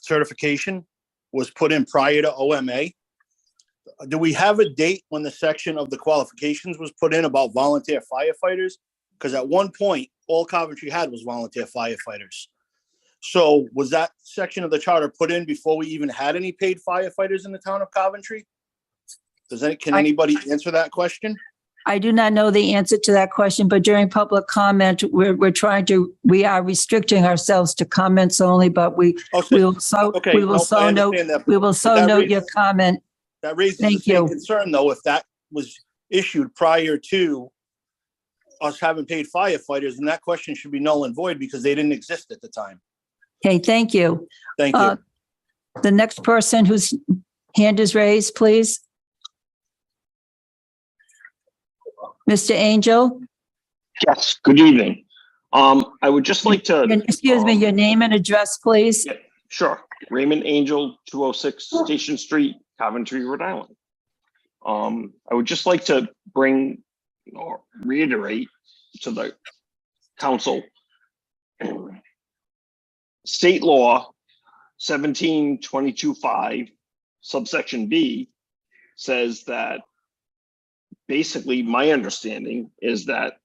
certification was put in prior to OMA. Do we have a date when the section of the qualifications was put in about volunteer firefighters? Because at one point, all Coventry had was volunteer firefighters. So was that section of the charter put in before we even had any paid firefighters in the town of Coventry? Can anybody answer that question? I do not know the answer to that question, but during public comment, we are restricting ourselves to comments only, but we will so note your comment. That raises the Thank same you. concern, though, if that was issued prior to us having paid firefighters, then that question should be null and void because they didn't exist at the time. Okay, thank you. Thank you. The next person whose hand is raised, please. Mr. Angel? Yes, good evening. I would just like to. Excuse me, your name and address, please. Yeah, sure. Raymond Angel, 206 Station Street, Coventry, Rhode Island. I would just like to bring or reiterate to the council state law 1722(5) subsection B says that basically my understanding is that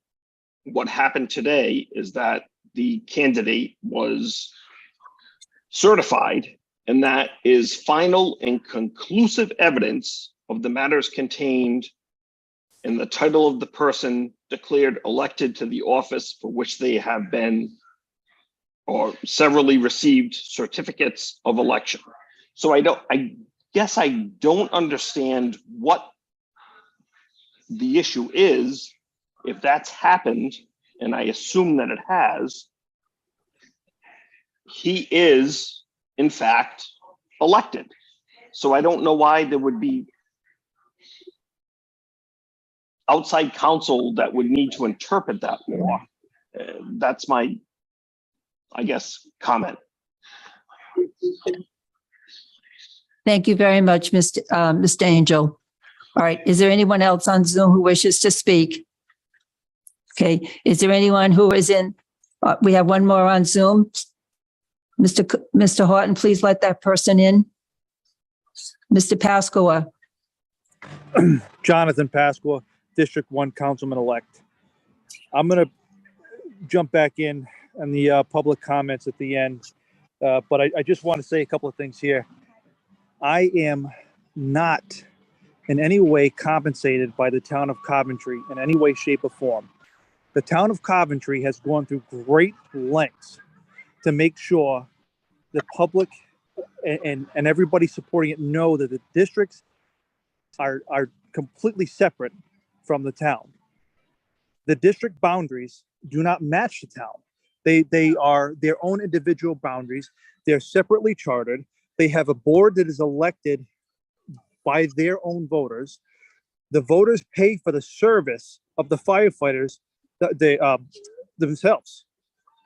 what happened today is that the candidate was certified, and that is final and conclusive evidence of the matters contained in the title of the person declared elected to the office for which they have been or severally received certificates of election. So I guess I don't understand what the issue is. If that's happened, and I assume that it has, he is in fact elected. So I don't know why there would be outside counsel that would need to interpret that law. That's my, I guess, comment. Thank you very much, Mr. Angel. All right, is there anyone else on Zoom who wishes to speak? Okay, is there anyone who is in, we have one more on Zoom. Mr. Horton, please let that person in. Mr. Pasqua. Jonathan Pasqua, District 1 Councilman-elect. I'm going to jump back in on the public comments at the end, but I just want to say a couple of things here. I am not in any way compensated by the town of Coventry in any way, shape, or form. The town of Coventry has gone through great lengths to make sure the public and everybody supporting it know that the districts are completely separate from the town. The district boundaries do not match the town. They are their own individual boundaries. They're separately chartered. They have a board that is elected by their own voters. The voters pay for the service of the firefighters themselves.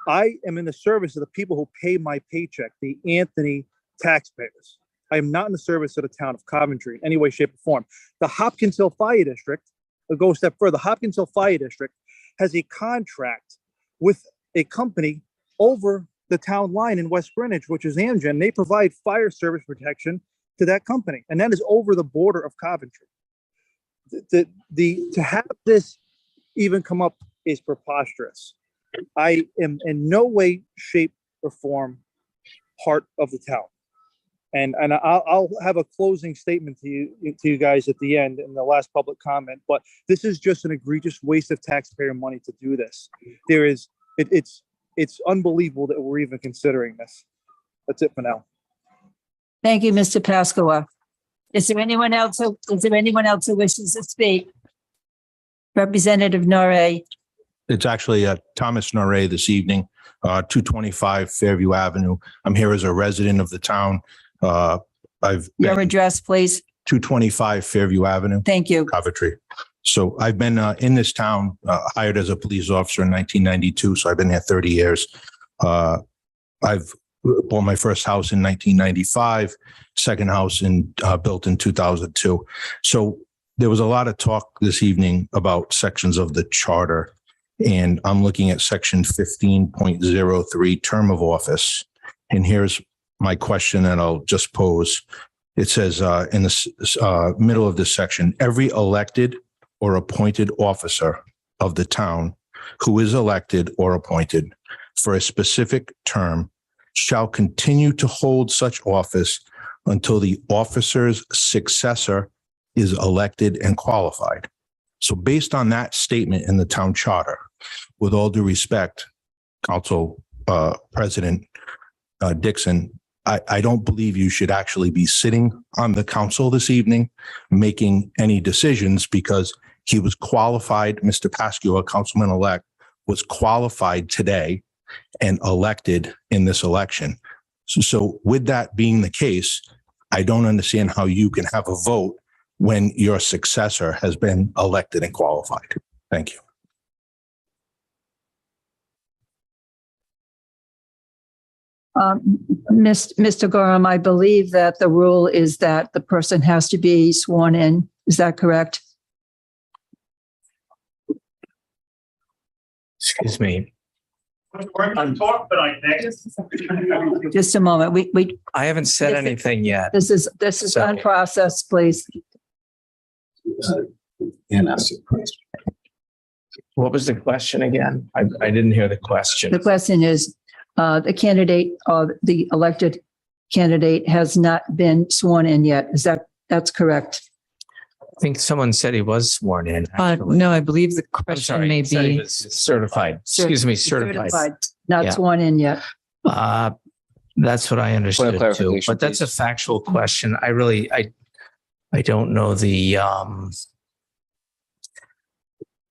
I am in the service of the people who pay my paycheck, the Anthony taxpayers. I am not in the service of the town of Coventry in any way, shape, or form. The Hopkins Hill Fire District, I'll go a step further, the Hopkins Hill Fire District has a contract with a company over the town line in West Greenwich, which is Amgen. They provide fire service protection to that company, and that is over the border of Coventry. To have this even come up is preposterous. I am in no way, shape, or form part of the town. And I'll have a closing statement to you guys at the end in the last public comment, but this is just an egregious waste of taxpayer money to do this. It's unbelievable that we're even considering this. That's it for now. Thank you, Mr. Pasqua. Is there anyone else who wishes to speak? Representative Norrie. It's actually Thomas Norrie this evening, 225 Fairview Avenue. I'm here as a resident of the town. Your address, please. 225 Fairview Avenue. Thank you. Coventry. So I've been in this town, hired as a police officer in 1992. So I've been here 30 years. I've bought my first house in 1995, second house built in 2002. So there was a lot of talk this evening about sections of the charter, and I'm looking at section 15.03, term of office. And here's my question that I'll just pose. It says in the middle of this section, every elected or appointed officer of the town who is elected or appointed for a specific term shall continue to hold such office until the officer's successor is elected and qualified. So based on that statement in the town charter, with all due respect, Council President Dixon, I don't believe you should actually be sitting on the council this evening making any decisions, because he was qualified. Mr. Pasqua, Councilman-elect, was qualified today and elected in this election. So with that being the case, I don't understand how you can have a vote when your successor has been elected and qualified. Thank you. Mr. Gorham, I believe that the rule is that the person has to be sworn in. Is that correct? Excuse me. Just a moment. I haven't said anything yet. This is So- unprocessed, please. And ask you a question. What was the question again? I didn't hear the question. The question is, the candidate, the elected candidate has not been sworn in yet. That's correct? I think someone said he was sworn in. actually. No, I believe the I'm question sorry, may he said he be. was certified. Excuse me, certified. Not Yeah. sworn in yet. That's what I understood too, clarification, but that's a please. factual question. I don't know the,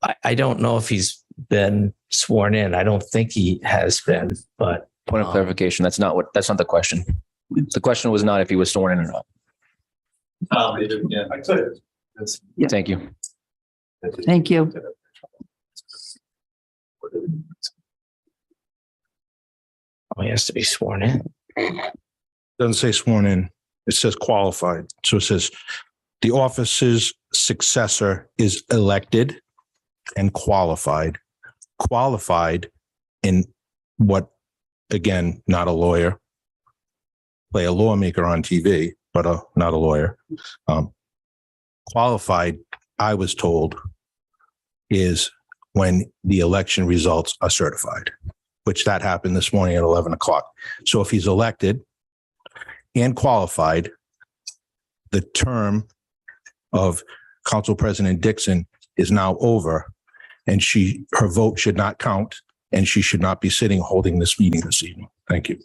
I don't know if he's been sworn in. I don't think he has been, but. Point of clarification. That's not the question. The question was not if he was sworn in or not. Yeah. Thank you. Thank you. Oh, he has to be sworn in. Doesn't say sworn in. It says qualified. So it says the officer's successor is elected and qualified. Qualified in what, again, not a lawyer, play a lawmaker on TV, but not a lawyer. Qualified, I was told, is when the election results are certified, which that happened this morning at 11 o'clock. So if he's elected and qualified, the term of Council President Dixon is now over, and her vote should not count, and she should not be sitting holding this meeting this evening. Thank you.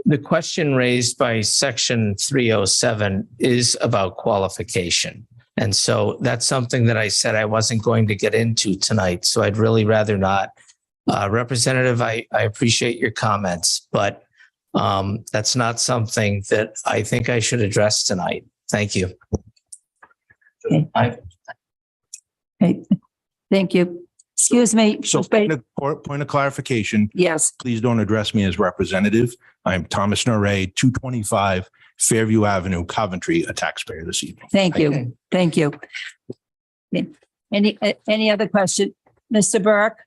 The question raised by section 307 is about qualification. And so that's something that I said I wasn't going to get into tonight. So I'd really rather not. Representative, I appreciate your comments, but that's not something that I think I should address tonight. Thank you. Okay. Thank you. Excuse me. So point of clarification, Yes. please don't address me as representative. I'm Thomas Noray, 225 Fairview Avenue, Coventry, a taxpayer this evening. Thank you. Thank you. Any other question? Mr. Burke?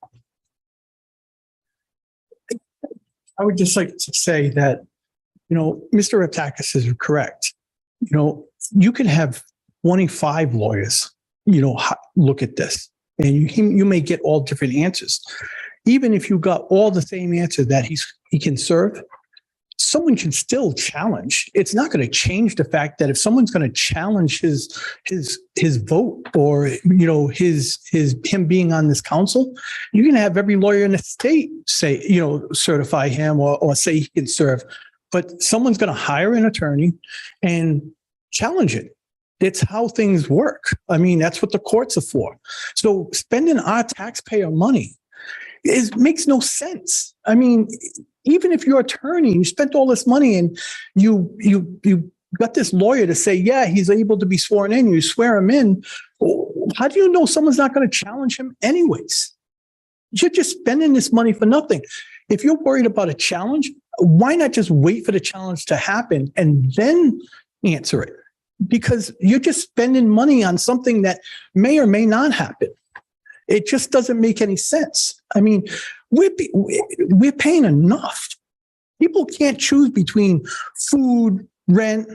I would just like to say that, Mr. Atakis is correct. You can have 25 lawyers, look at this, and you may get all different answers. Even if you got all the same answer that he can serve, someone can still challenge. It's not going to change the fact that if someone's going to challenge his vote or him being on this council, you're going to have every lawyer in the state say, certify him or say he can serve. But someone's going to hire an attorney and challenge it. It's how things work. I mean, that's what the courts are for. So spending our taxpayer money makes no sense. I mean, even if you're attorney, you spent all this money and you got this lawyer to say, yeah, he's able to be sworn in, you swear him in. How do you know someone's not going to challenge him anyways? You're just spending this money for nothing. If you're worried about a challenge, why not just wait for the challenge to happen and then answer it? Because you're just spending money on something that may or may not happen. It just doesn't make any sense. I mean, we're paying enough. People can't choose between food, rent,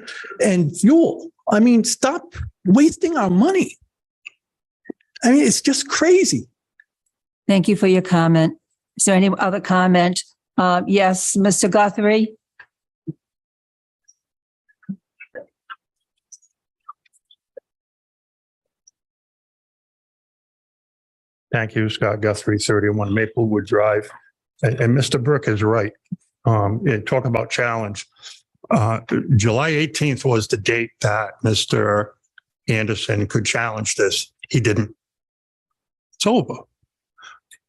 and fuel. I mean, stop wasting our money. I mean, it's just crazy. Thank you for your comment. Is there any other comment? Yes, Mr. Guthrie? Thank you, Scott Guthrie, 31 Maplewood Drive. And Mr. Burke is right. Talk about challenge. July 18th was the date that Mr. Anderson could challenge this. He didn't. It's over.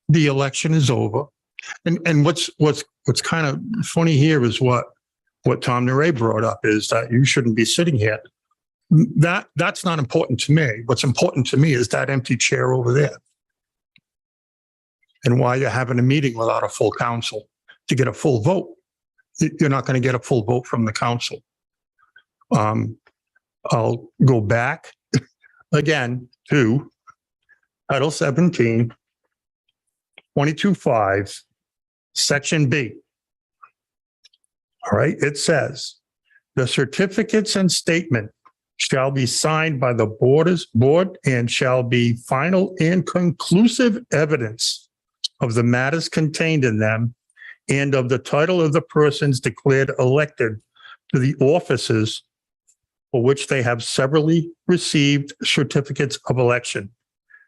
The election is over. And what's kind of funny here is what Tom Neray brought up is that you shouldn't be sitting here. That's not important to me. What's important to me is that empty chair over there. And why you're having a meeting without a full council to get a full vote. You're not going to get a full vote from the council. I'll go back again to Title 17, 22.5, Section B. All right, it says, the certificates and statement shall be signed by the board and shall be final and conclusive evidence of the matters contained in them and of the title of the persons declared elected to the offices for which they have severally received certificates of election,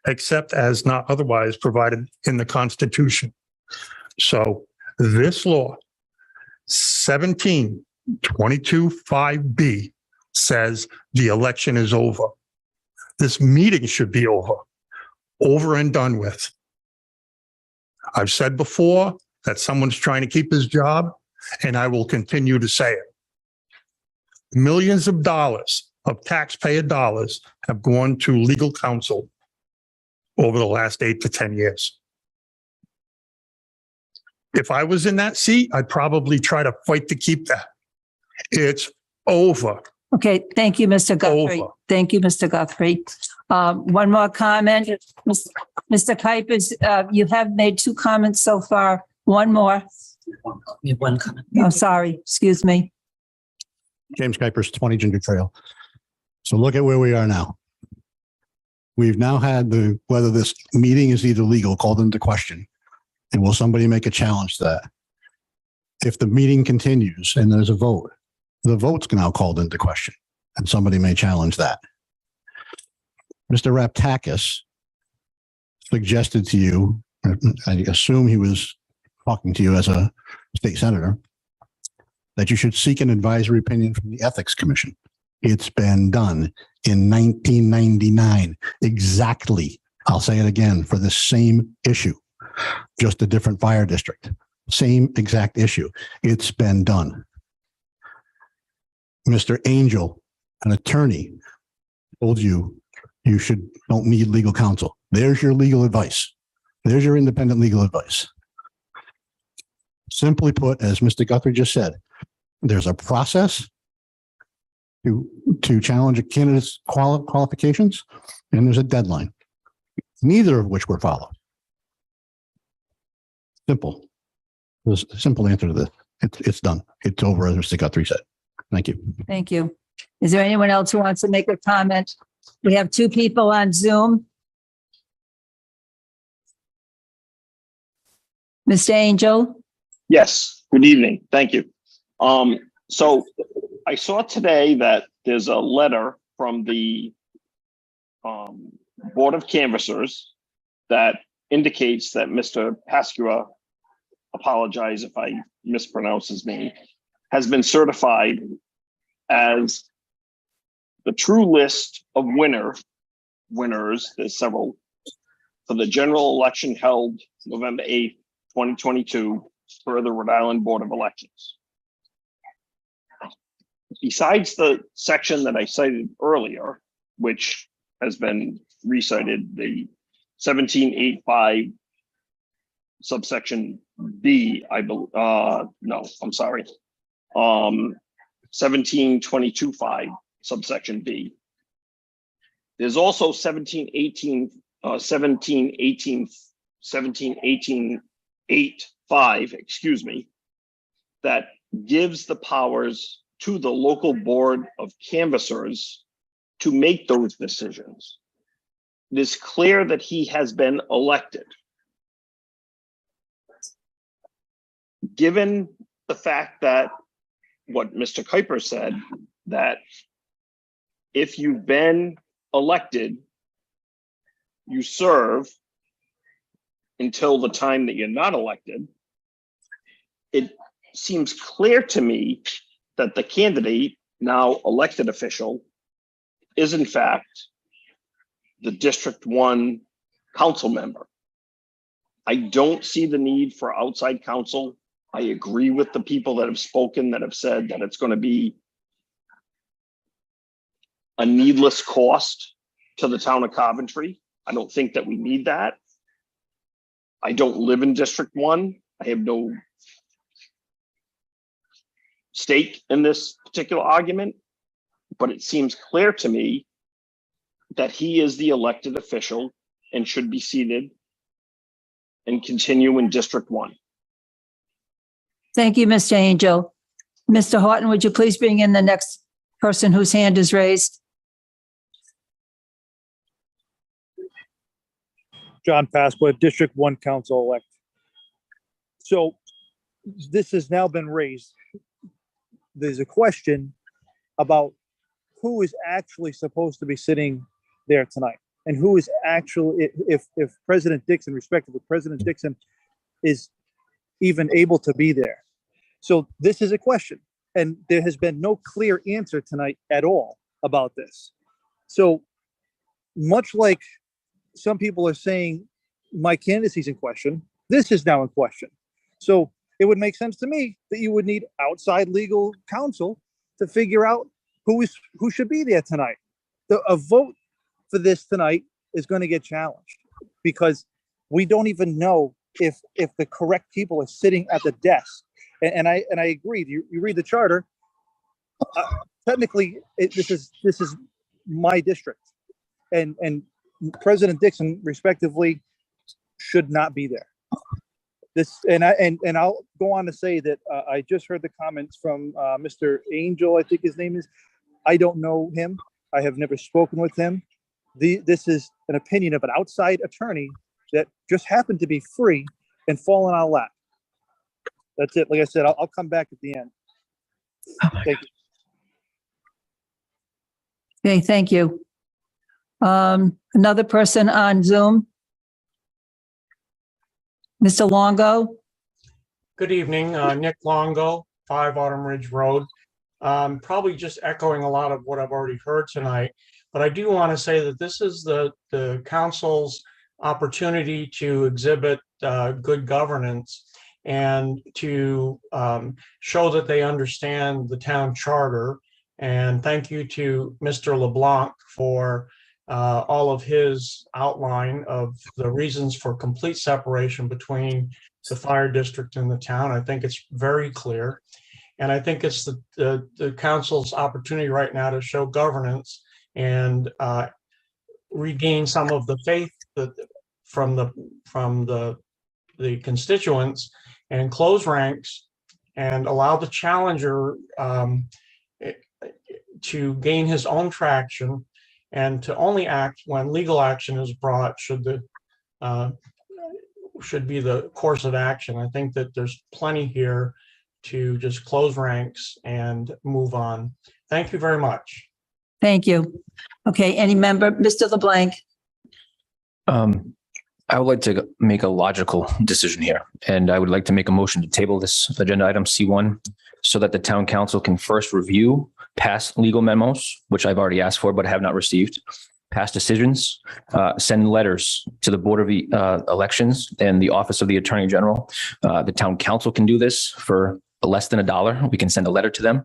except as not otherwise provided in the Constitution. So this law, 1722(5)B, says the election is over. This meeting should be over and done with. I've said before that someone's trying to keep his job, and I will continue to say it. Millions of dollars of taxpayer dollars have gone to legal counsel over the last 8 to 10 years. If I was in that seat, I'd probably try to fight to keep that. It's over. Okay, thank you, Mr. Guthrie. Over. Thank you, Mr. Guthrie. One more comment. Mr. Kuipers, you have made 2 comments so far. One more. We have one comment. Oh, sorry. Excuse me. James Kuipers, 20 Ginger Trail. So look at where we are now. We've now had whether this meeting is either legal called into question. And will somebody make a challenge to that? If the meeting continues and there's a vote, the vote's now called into question and somebody may challenge that. Mr. Raptakis suggested to you, I assume he was talking to you as a state senator, that you should seek an advisory opinion from the Ethics Commission. It's been done in 1999, exactly. I'll say it again, for the same issue, just a different fire district. Same exact issue. It's been done. Mr. Angel, an attorney, told you don't need legal counsel. There's your legal advice. There's your independent legal advice. Simply put, as Mr. Guthrie just said, there's a process to challenge a candidate's qualifications, and there's a deadline, neither of which were followed. Simple. There's a simple answer to this. It's done. It's over, as Mr. Guthrie said. Thank you. Thank you. Is there anyone else who wants to make a comment? We have 2 people on Zoom. Mr. Angel? Yes, good evening. Thank you. So I saw today that there's a letter from the Board of Canvassers that indicates that Mr. Pasqua, apologize if I mispronounce his name, has been certified as the true list of winners, there's several, for the general election held November 8th, 2022, for the Rhode Island Board of Elections. Besides the section that I cited earlier, which has been recited, the 1785 subsection B, I believe, no, I'm sorry. 1722.5 subsection B. There's also 1718 1718.8.5, that gives the powers to the local board of canvassers to make those decisions. It is clear that he has been elected. Given the fact that what Mr. Kuiper said, that if you've been elected, you serve until the time that you're not elected, it seems clear to me that the candidate, now elected official, is in fact the District 1 council member. I don't see the need for outside counsel. I agree with the people that have spoken, that have said that it's going to be a needless cost to the town of Coventry. I don't think that we need that. I don't live in District 1. I have no stake in this particular argument, but it seems clear to me that he is the elected official and should be seated and continue in District 1. Thank you, Mr. Angel. Mr. Horton, would you please bring in the next person whose hand is raised? John Pasqua, District 1 council-elect. So this has now been raised. There's a question about who is actually supposed to be sitting there tonight, and who is actually, if President Dixon, respectively, President Dixon is even able to be there. So this is a question, and there has been no clear answer tonight at all about this. So much like some people are saying my candidacy is in question, this is now in question. So it would make sense to me that you would need outside legal counsel to figure out who should be there tonight. A vote for this tonight is going to get challenged because we don't even know if the correct people are sitting at the desk. And I agree. You read the charter. Technically, this is my district, and President Dixon, respectively, should not be there. I'll go on to say that I just heard the comments from Mr. Angel, I think his name is. I don't know him. I have never spoken with him. This is an opinion of an outside attorney that just happened to be free and fall in our lap. That's it. Like I said, I'll come back at the end. Thank you. Okay, thank you. Another person on Zoom. Mr. Longo. Good evening, Nick Longo, 5 Autumn Ridge Road. Probably just echoing a lot of what I've already heard tonight, but I do want to say that this is the council's opportunity to exhibit good governance and to show that they understand the town charter. And thank you to Mr. LeBlanc for all of his outline of the reasons for complete separation between the fire district and the town. I think it's very clear. And I think it's the council's opportunity right now to show governance and regain some of the faith that from the constituents, and close ranks and allow the challenger to gain his own traction, and to only act when legal action is brought should be the course of action. I think that there's plenty here to just close ranks and move on. Thank you very much. Thank you. Okay, any member, Mr. LeBlanc? I would like to make a logical decision here, and I would like to make a motion to table this agenda item C1 so that the town council can first review past legal memos, which I've already asked for but have not received, past decisions, send letters to the Board of Elections and the Office of the Attorney General. The town council can do this for less than $1. We can send a letter to them.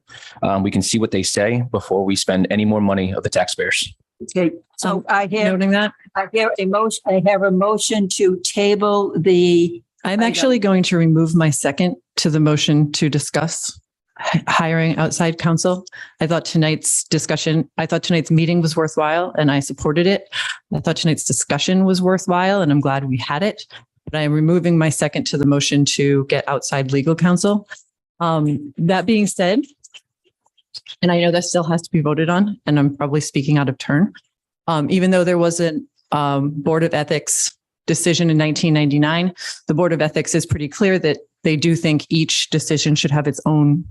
We can see what they say before we spend any more money of the taxpayers. Okay, so I have a motion to table the. I'm actually going to remove my second to the motion to discuss. hiring outside counsel. I thought tonight's meeting was worthwhile and I supported it. I thought tonight's discussion was worthwhile and I'm glad we had it. But I am removing my second to the motion to get outside legal counsel. That being said, and I know that still has to be voted on, and I'm probably speaking out of turn. Even though there was a Board of Ethics decision in 1999, the Board of Ethics is pretty clear that they do think each decision should have its own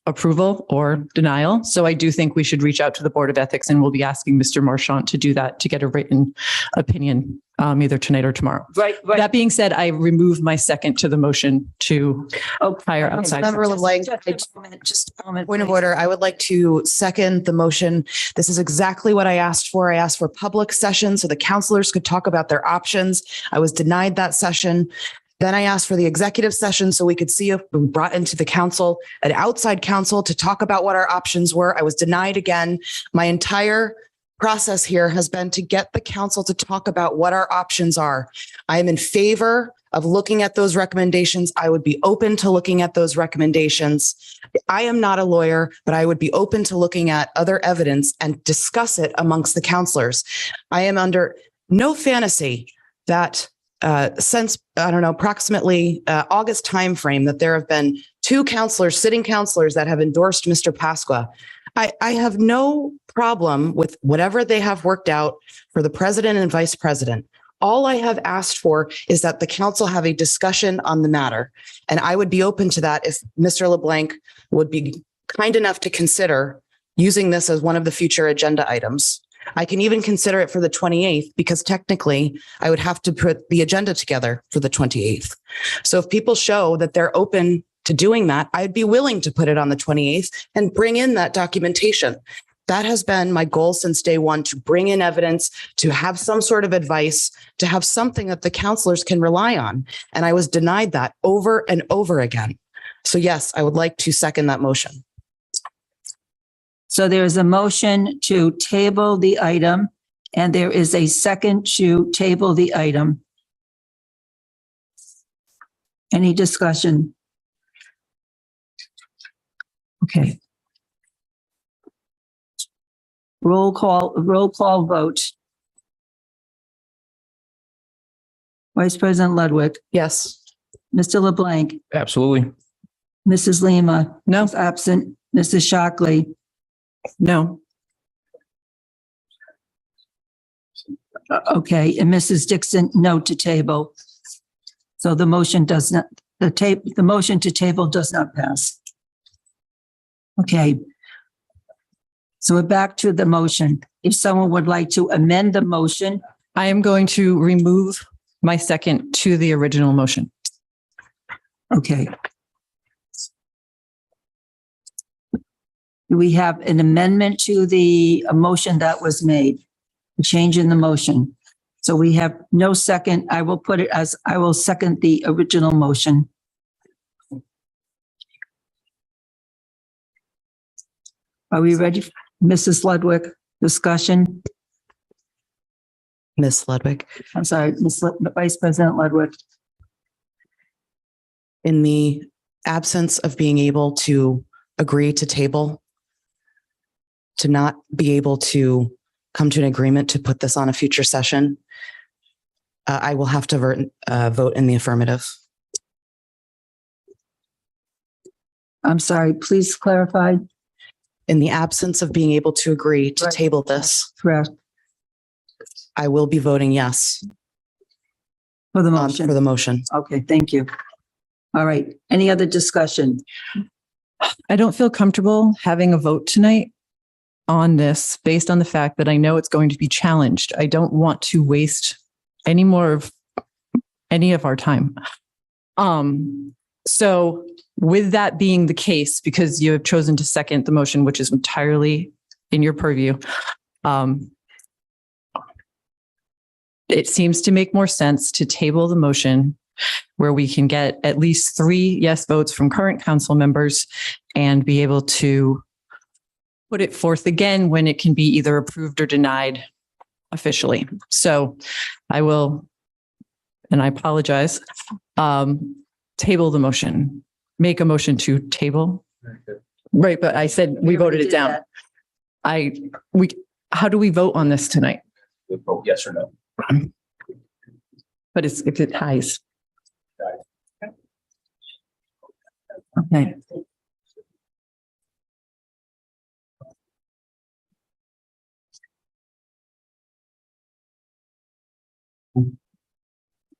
approval or denial. So I do think we should reach out to the Board of Ethics, and we'll be asking Mr. Marchant to do that, to get a written opinion either tonight or tomorrow. Right. That being said, I remove my second to the motion to hire outside. Member LeBlanc, Just a moment. point of order. I would like to second the motion. This is exactly what I asked for. I asked for public session so the counselors could talk about their options. I was denied that session. Then I asked for the executive session so we could see if we brought into the council, an outside counsel, to talk about what our options were. I was denied again. My entire process here has been to get the council to talk about what our options are. I am in favor of looking at those recommendations. I would be open to looking at those recommendations. I am not a lawyer, but I would be open to looking at other evidence and discuss it amongst the counselors. I am under no fantasy that since, I don't know, approximately August timeframe, that there have been two counselors, sitting counselors, that have endorsed Mr. Pasqua. I have no problem with whatever they have worked out for the president and vice president. All I have asked for is that the council have a discussion on the matter. And I would be open to that if Mr. LeBlanc would be kind enough to consider using this as one of the future agenda items. I can even consider it for the 28th, because technically I would have to put the agenda together for the 28th. So if people show that they're open to doing that, I'd be willing to put it on the 28th and bring in that documentation. That has been my goal since day one, to bring in evidence, to have some sort of advice, to have something that the counselors can rely on. And I was denied that over and over again. So yes, I would like to second that motion. So there is a motion to table the item, and there is a second to table the item. Any discussion? Okay. Roll call vote. Vice President Ludwig. Yes. Mr. LeBlanc. Absolutely. Mrs. Lima. No. Is absent. Mrs. Shockley. No. Okay, and Mrs. Dixon, no to table. So the motion does not, the motion to table does not pass. Okay. So we're back to the motion. If someone would like to amend the motion. I am going to remove my second to the original motion. Okay. Do we have an amendment to the motion that was made? A change in the motion. So we have no second. I will put it as, I will second the original motion. Are we ready? Mrs. Ludwig, discussion? Ms. Ludwig. I'm sorry, Vice President Ludwig. In the absence of being able to agree to table, to not be able to come to an agreement to put this on a future session, I will have to vote in the affirmative. I'm sorry, please clarify. In the absence of being able to agree to table this, Correct. I will be voting yes. For the motion. For the motion. Okay, thank you. All right, any other discussion? I don't feel comfortable having a vote tonight on this based on the fact that I know it's going to be challenged. I don't want to waste any more of any of our time. So with that being the case, because you have chosen to second the motion, which is entirely in your purview, it seems to make more sense to table the motion where we can get at least 3 yes votes from current council members and be able to put it forth again when it can be either approved or denied officially. So I will, and I apologize, table the motion. make a motion to table. Right, but I said we voted it down. How do we vote on this tonight? We vote yes or no. But if it ties. Okay.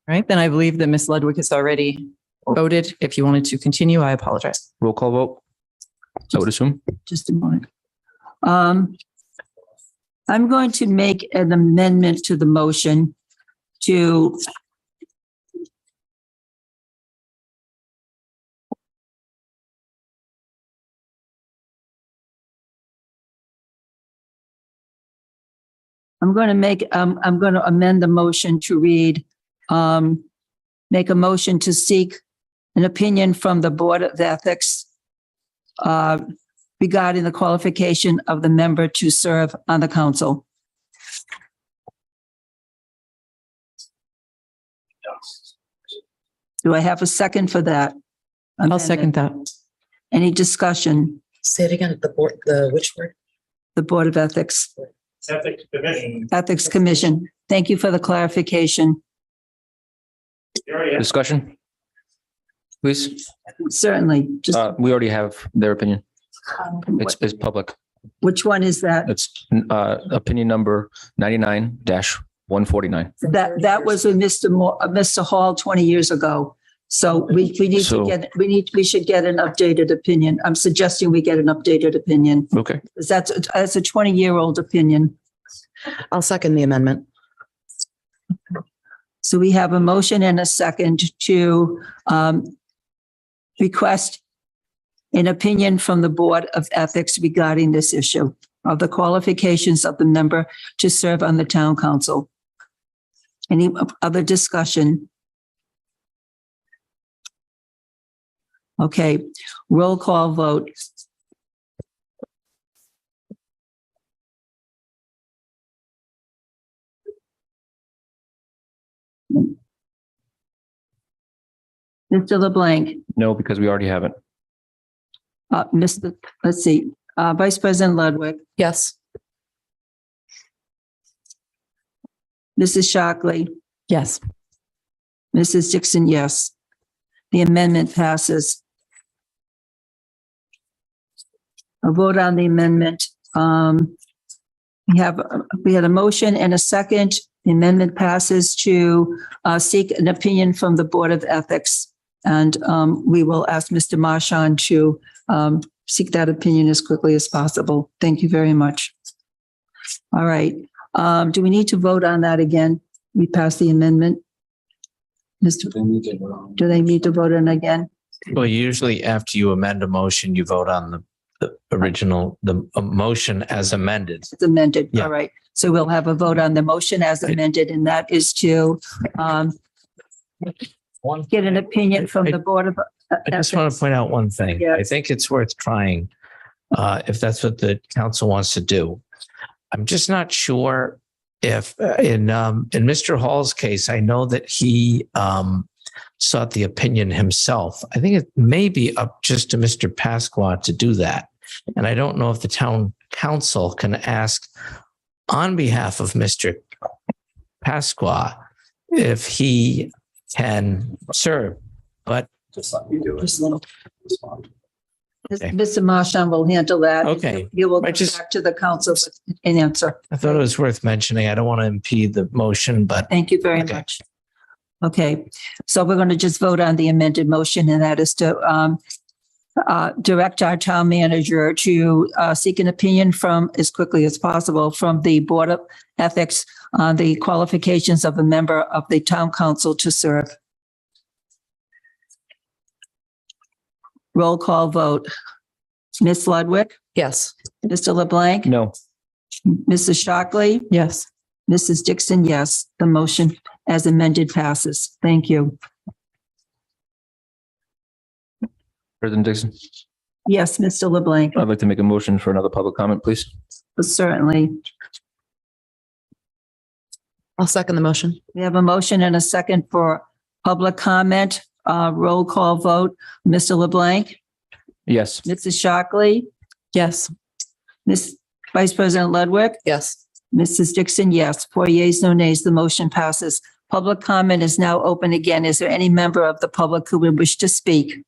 Right, then I believe that Ms. Ludwig has already voted. If you wanted to continue, I apologize. Roll call vote. I would assume. Just a moment. I'm going to make an amendment to the motion to I'm going to amend the motion to read, make a motion to seek an opinion from the Board of Ethics regarding the qualification of the member to serve on the council. Do I have a second for that? I'll second that. Any discussion? Say it again, which word? The Board of Ethics. Ethics Commission. Ethics Commission. Thank you for the clarification. Discussion? Please. Certainly. Just We already have their opinion. It's public. which one is that? It's opinion number 99-149. That was with Mr. Hall 20 years ago. So we need to get, we should get an updated opinion. I'm suggesting we get an updated opinion. Okay. Because that's a 20-year-old opinion. I'll second the amendment. So we have a motion and a second to request an opinion from the Board of Ethics regarding this issue of the qualifications of the member to serve on the town council. Any other discussion? Okay, roll call vote. Mr. LeBlanc, No, because we already have it. let's see, Vice President Ludwig, Yes. Mrs. Shockley, Yes. Mrs. Dixon, yes. The amendment passes. A vote on the amendment. We had a motion and a second. The amendment passes to seek an opinion from the Board of Ethics. And we will ask Mr. Marchand to seek that opinion as quickly as possible. Thank you very much. All right. Do we need to vote on that again? We passed the amendment. Do they need to vote on it again? Well, usually after you amend a motion, you vote on the original, the motion as amended. It's amended. Yeah. All right. So we'll have a vote on the motion as amended, and that is to get an opinion from the Board of I just want to point out one thing. Yeah. I think it's worth trying, if that's what the council wants to do. I'm just not sure if in Mr. Hall's case, I know that he sought the opinion himself. I think it may be up just to Mr. Pasqua to do that. And I don't know if the town council can ask on behalf of Mr. Pasqua if he can serve, but Just let me do it. Just let me- Respond. Okay. Mr. Marchand will handle that. Okay. You will I come just- back to the council with an answer. I thought it was worth mentioning. I don't want to impede the motion, but Thank you very Okay. much. Okay, so we're going to just vote on the amended motion, and that is to direct our town manager to seek an opinion from, as quickly as possible, from the Board of Ethics on the qualifications of a member of the town council to serve. Roll call vote. Ms. Ludwig, Yes. Mr. LeBlanc, No. Mrs. Shockley, Yes. Mrs. Dixon, yes. The motion as amended passes. Thank you. President Dixon, Yes, Mr. LeBlanc, I'd like to make a motion for another public comment, please. certainly. I'll second the motion. We have a motion and a second for public comment Roll call vote. Mr. LeBlanc, Yes. Mrs. Shockley, Yes. Miss Vice President Ludwig, Yes. Mrs. Dixon, yes. 4 yeas, no nays. The motion passes. Public comment is now open again. Is there any member of the public who would wish to speak?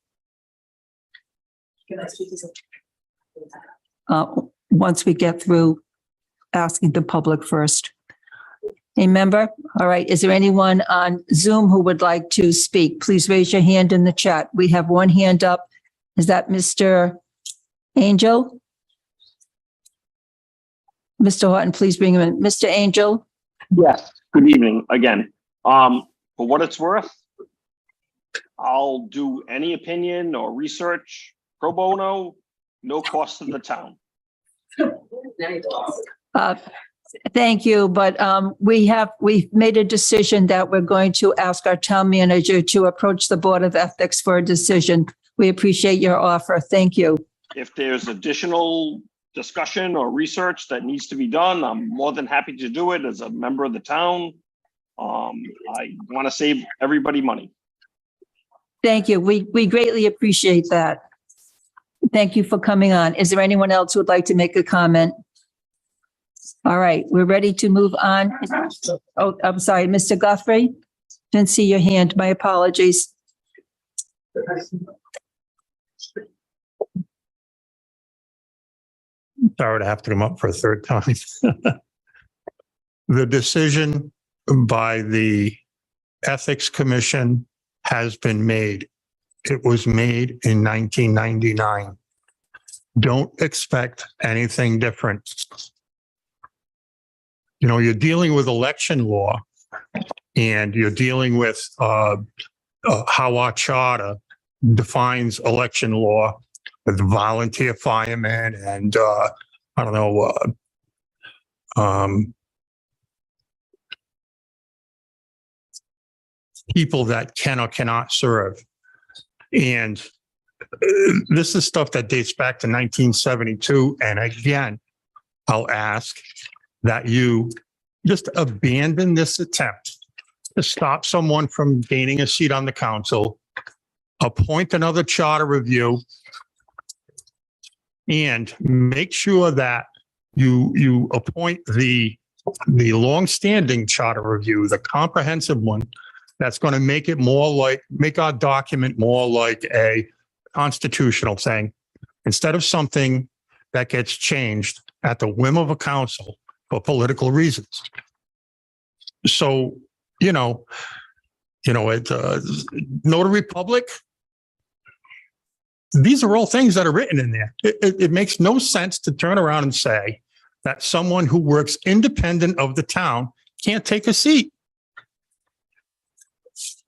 Once we get through asking the public first. A member? All right. Is there anyone on Zoom who would like to speak? Please raise your hand in the chat. We have one hand up. Is that Mr. Angel? Mr. Horton, please bring him in. Mr. Angel? Yes. Good evening again. For what it's worth, I'll do any opinion or research pro bono, no cost to the town. Thank you, but we've made a decision that we're going to ask our town manager to approach the Board of Ethics for a decision. We appreciate your offer. Thank you. If there's additional discussion or research that needs to be done, I'm more than happy to do it as a member of the town. I want to save everybody money. Thank you. We greatly appreciate that. Thank you for coming on. Is there anyone else who would like to make a comment? All right, we're ready to move on. Oh, I'm sorry, Mr. Guthrie? Didn't see your hand. My apologies. Sorry to have to come up for a third time. The decision by the Ethics Commission has been made. It was made in 1999. Don't expect anything different. You know, you're dealing with election law and you're dealing with how our charter defines election law with volunteer firemen and I don't know, people that can or cannot serve. And this is stuff that dates back to 1972. And again, I'll ask that you just abandon this attempt to stop someone from gaining a seat on the council, appoint another charter review, and make sure that you appoint the longstanding charter review, the comprehensive one, that's going to make it make our document more like a constitutional thing instead of something that gets changed at the whim of a council for political reasons. So, notary public, these are all things that are written in there. It makes no sense to turn around and say that someone who works independent of the town can't take a seat.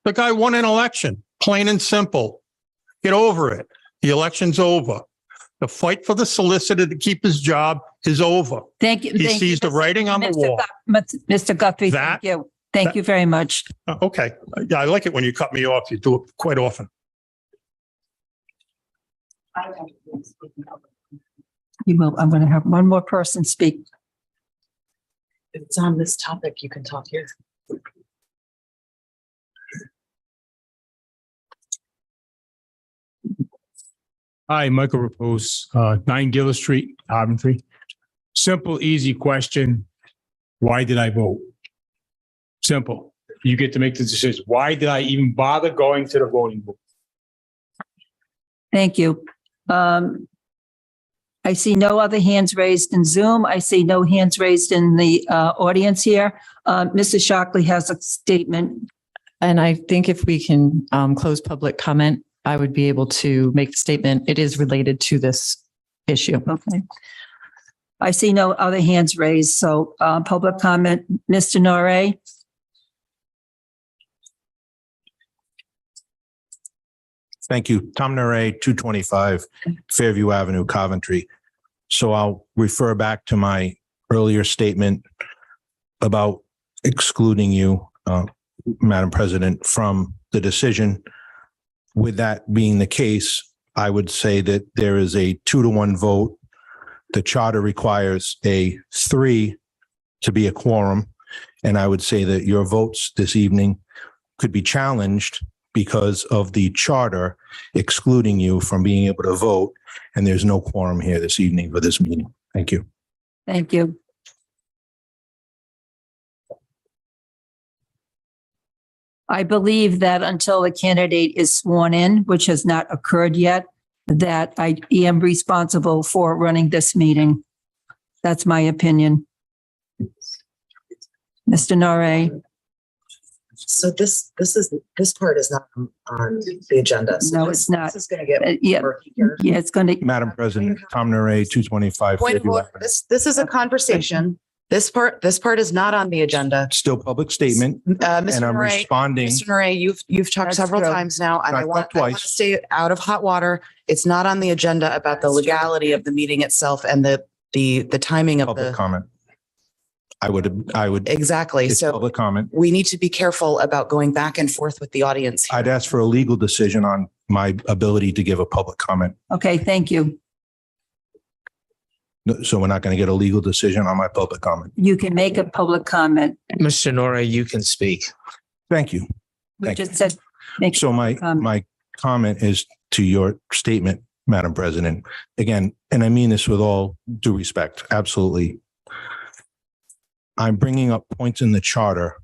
The guy won an election, plain and simple. Get over it. The election's over. The fight for the solicitor to keep his job is over. Thank you. He sees the writing on the wall. Mr. Guthrie, thank you. Thank you very much. Okay. Yeah, I like it when you cut me off. You do it quite often. You will. I'm going to have one more person speak. If it's on this topic, you can talk here. Hi, Michael Repose, 9 Giller Street, Coventry. Simple, easy question. Why did I vote? Simple. You get to make the decision. Why did I even bother going to the voting booth? Thank you. I see no other hands raised in Zoom. I see no hands raised in the audience here. Mrs. Shockley has a statement. And I think if we can close public comment, I would be able to make the statement. It is related to this issue. Okay. I see no other hands raised. So public comment, Mr. Norrie. Thank you. Tom Norrie, 225 Fairview Avenue, Coventry. So I'll refer back to my earlier statement about excluding you, Madam President, from the decision. With that being the case, I would say that there is a 2-to-1 vote. The charter requires a 3 to be a quorum. And I would say that your votes this evening could be challenged because of the charter excluding you from being able to vote. And there's no quorum here this evening for this meeting. Thank you. Thank you. I believe that until the candidate is sworn in, which has not occurred yet, that I am responsible for running this meeting. That's my opinion. Mr. Norrie. So this part is not on the agenda. So No, it's not. This is going to get Yeah, murky here. yeah, it's going to. Madam President, Tom Norrie, 225. Point of order. This is a conversation. This part is not on the agenda. Still public statement. And Mr. I'm Norrie, responding. Mr. Norrie, you've talked That's several true. times now, and I I want twice. to stay out of hot water. It's not on the agenda about the legality of the meeting itself and the timing of Public the. comment. I would. Exactly. It's So public comment. we need to be careful about going back and forth with the audience. I'd ask for a legal decision on my ability to give a public comment. Okay, thank you. So we're not going to get a legal decision on my public comment. You can make a public comment. Mr. Norrie, you can speak. Thank you. We Thank just said. make So my comment is to your statement, Madam President. Again, and I mean this with all due respect, absolutely. I'm bringing up points in the charter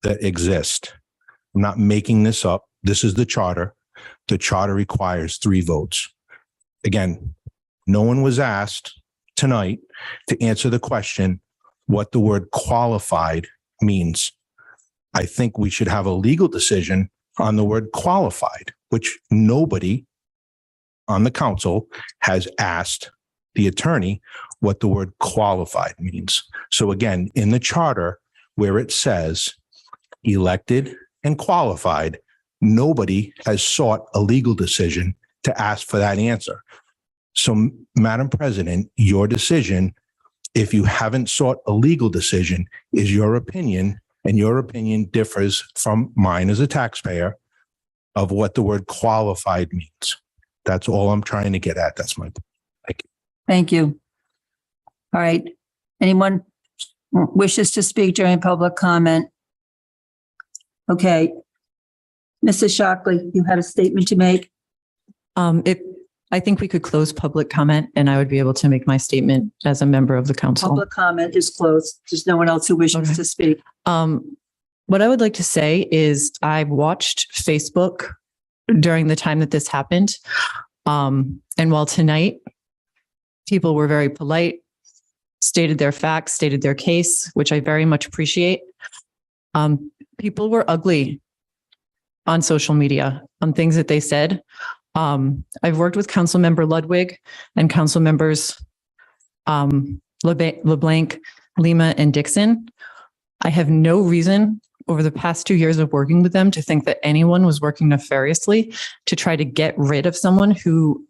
that exist. I'm not making this up. This is the charter. The charter requires 3 votes. Again, no one was asked tonight to answer the question what the word qualified means. I think we should have a legal decision on the word qualified, which nobody on the council has asked the attorney what the word qualified means. So again, in the charter where it says elected and qualified, nobody has sought a legal decision to ask for that answer. So, Madam President, your decision, if you haven't sought a legal decision, is your opinion, and your opinion differs from mine as a taxpayer of what the word qualified means. That's all I'm trying to get at. That's my point. Thank you. Thank you. All right. Anyone wishes to speak during public comment? Okay. Mrs. Shockley, you had a statement to make? I think we could close public comment and I would be able to make my statement as a member of the council. Public comment is closed. There's no one else who wishes to speak. What I would like to say is I watched Facebook during the time that this happened. And while tonight people were very polite, stated their facts, stated their case, which I very much appreciate, people were ugly on social media on things that they said. I've worked with Councilmember Ludwig and Council members LeBlanc, Lima, and Dixon. I have no reason over the past 2 years of working with them to think that anyone was working nefariously to try to get rid of someone who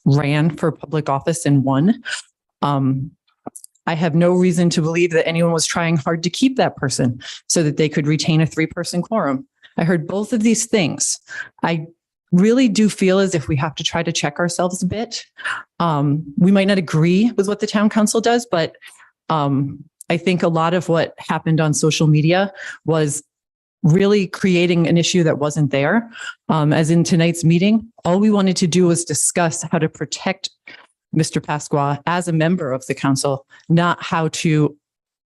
ran for public office and won. I have no reason to believe that anyone was trying hard to keep that person so that they could retain a 3-person quorum. I heard both of these things. I really do feel as if we have to try to check ourselves a bit. We might not agree with what the town council does, but I think a lot of what happened on social media was really creating an issue that wasn't there. As in tonight's meeting, all we wanted to do was discuss how to protect Mr. Pasqua as a member of the council, not how to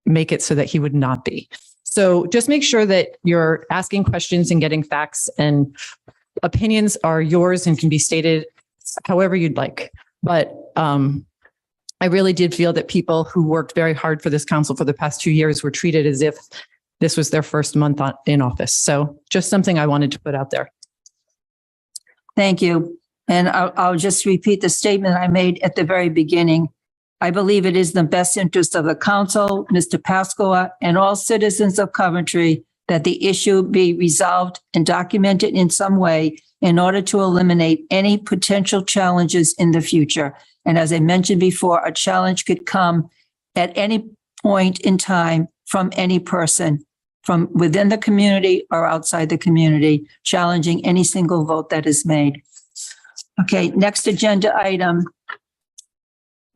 make it so that he would not be. So just make sure that you're asking questions and getting facts, and opinions are yours and can be stated however you'd like. But I really did feel that people who worked very hard for this council for the past 2 years were treated as if this was their first month in office. So just something I wanted to put out there. Thank you. And I'll just repeat the statement I made at the very beginning. I believe it is in the best interest of the council, Mr. Pasqua, and all citizens of Coventry that the issue be resolved and documented in some way in order to eliminate any potential challenges in the future. And as I mentioned before, a challenge could come at any point in time from any person, from within the community or outside the community, challenging any single vote that is made. Okay, next agenda item.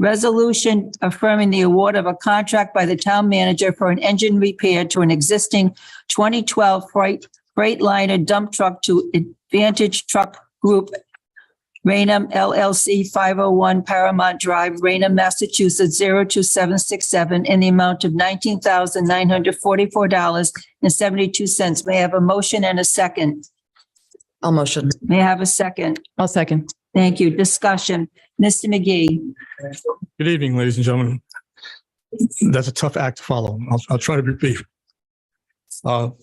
Resolution affirming the award of a contract by the town manager for an engine repair to an existing 2012 Freightliner dump truck to Advantage Truck Group, Raynham LLC, 501 Paramount Drive, Raynham, Massachusetts, 02767, in the amount of $19,944.72. May I have a motion and a second? I'll motion. May I have a second? I'll second. Thank you. Discussion. Mr. McGee. Good evening, ladies and gentlemen. That's a tough act to follow. I'll try to be brief.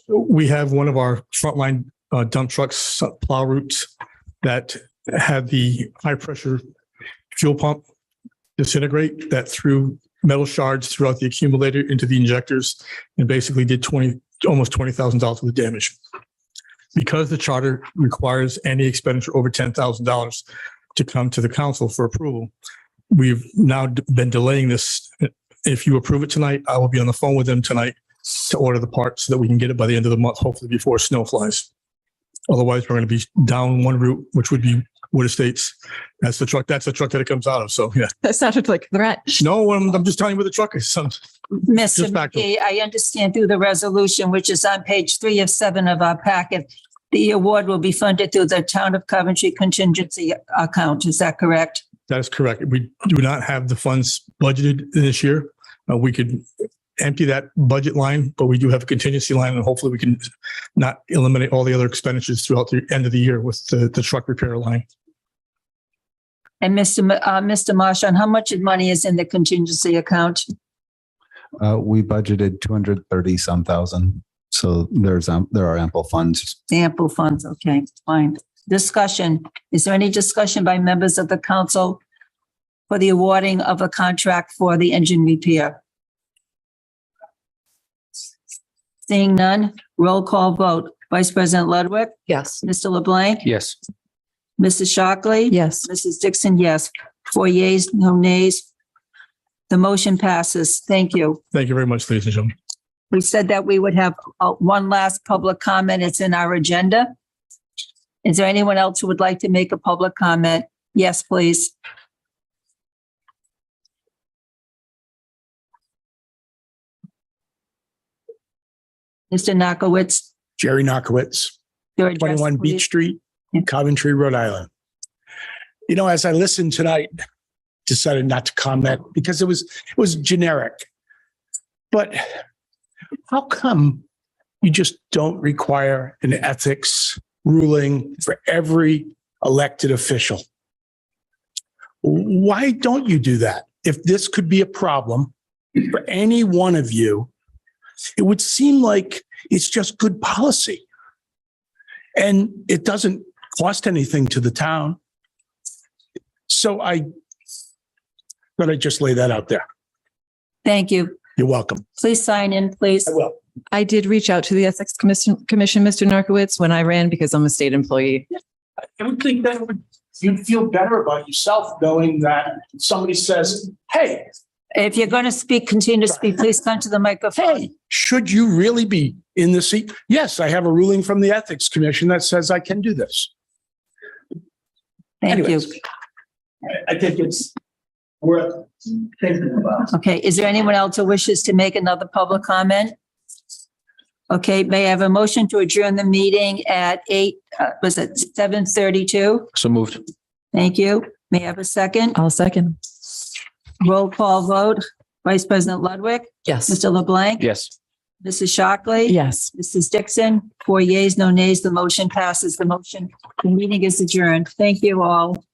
We have one of our frontline dump trucks, plow routes, that had the high pressure fuel pump disintegrate, that threw metal shards throughout the accumulator into the injectors and basically did almost $20,000 worth of damage. Because the charter requires any expenditure over $10,000 to come to the council for approval, we've now been delaying this. If you approve it tonight, I will be on the phone with them tonight to order the part so that we can get it by the end of the month, hopefully before snow flies. Otherwise, we're going to be down one route, which would be Wood Estates. That's the truck that it comes out of. So, yeah. That sounded like a threat. No, I'm just telling you where the truck is. Mr. McGee, I understand through the resolution, which is on page 3 of 7 of our packet, the award will be funded through the Town of Coventry contingency account. Is that correct? That is correct. We do not have the funds budgeted this year. We could empty that budget line, but we do have a contingency line, and hopefully we can not eliminate all the other expenditures throughout the end of the year with the truck repair line. And Mr. Marshall, how much money is in the contingency account? We budgeted 230 some thousand. So there are ample funds. Ample funds. Okay, fine. Discussion. Is there any discussion by members of the council for the awarding of a contract for the engine repair? Seeing none, roll call vote. Vice President Ludwig? Yes. Mr. LeBlanc? Yes. Mrs. Shockley? Yes. Mrs. Dixon, yes. 4 yeas, no nays. The motion passes. Thank you. Thank you very much, ladies and gentlemen. We said that we would have one last public comment. It's in our agenda. Is there anyone else who would like to make a public comment? Yes, please. Mr. Nakowitz. Jerry Nakowitz, Your address, 21 please. Beach Street, Coventry, Rhode Island. You know, as I listened tonight, decided not to comment because it was generic. But how come you just don't require an ethics ruling for every elected official? Why don't you do that? If this could be a problem for any one of you, it would seem like it's just good policy. And it doesn't cost anything to the town. So I thought I'd just lay that out there. Thank you. You're welcome. Please sign in, please. I will. I did reach out to the Ethics Commission, Mr. Narkowitz, when I ran because I'm a state employee. I would think that you'd feel better about yourself knowing that somebody says, hey. If you're going to speak, continue to speak, please come to the microphone. Hey, should you really be in the seat? Yes, I have a ruling from the Ethics Commission that says I can do this. Thank you. I think it's worth thinking about. Okay, is there anyone else who wishes to make another public comment? Okay, may I have a motion to adjourn the meeting at 7:32? So moved. Thank you. May I have a second? I'll second. Roll call vote. Vice President Ludwig? Yes. Mr. LeBlanc? Yes. Mrs. Shockley? Yes. Mrs. Dixon? 4 yeas, no nays. The motion passes. The meeting is adjourned. Thank you all.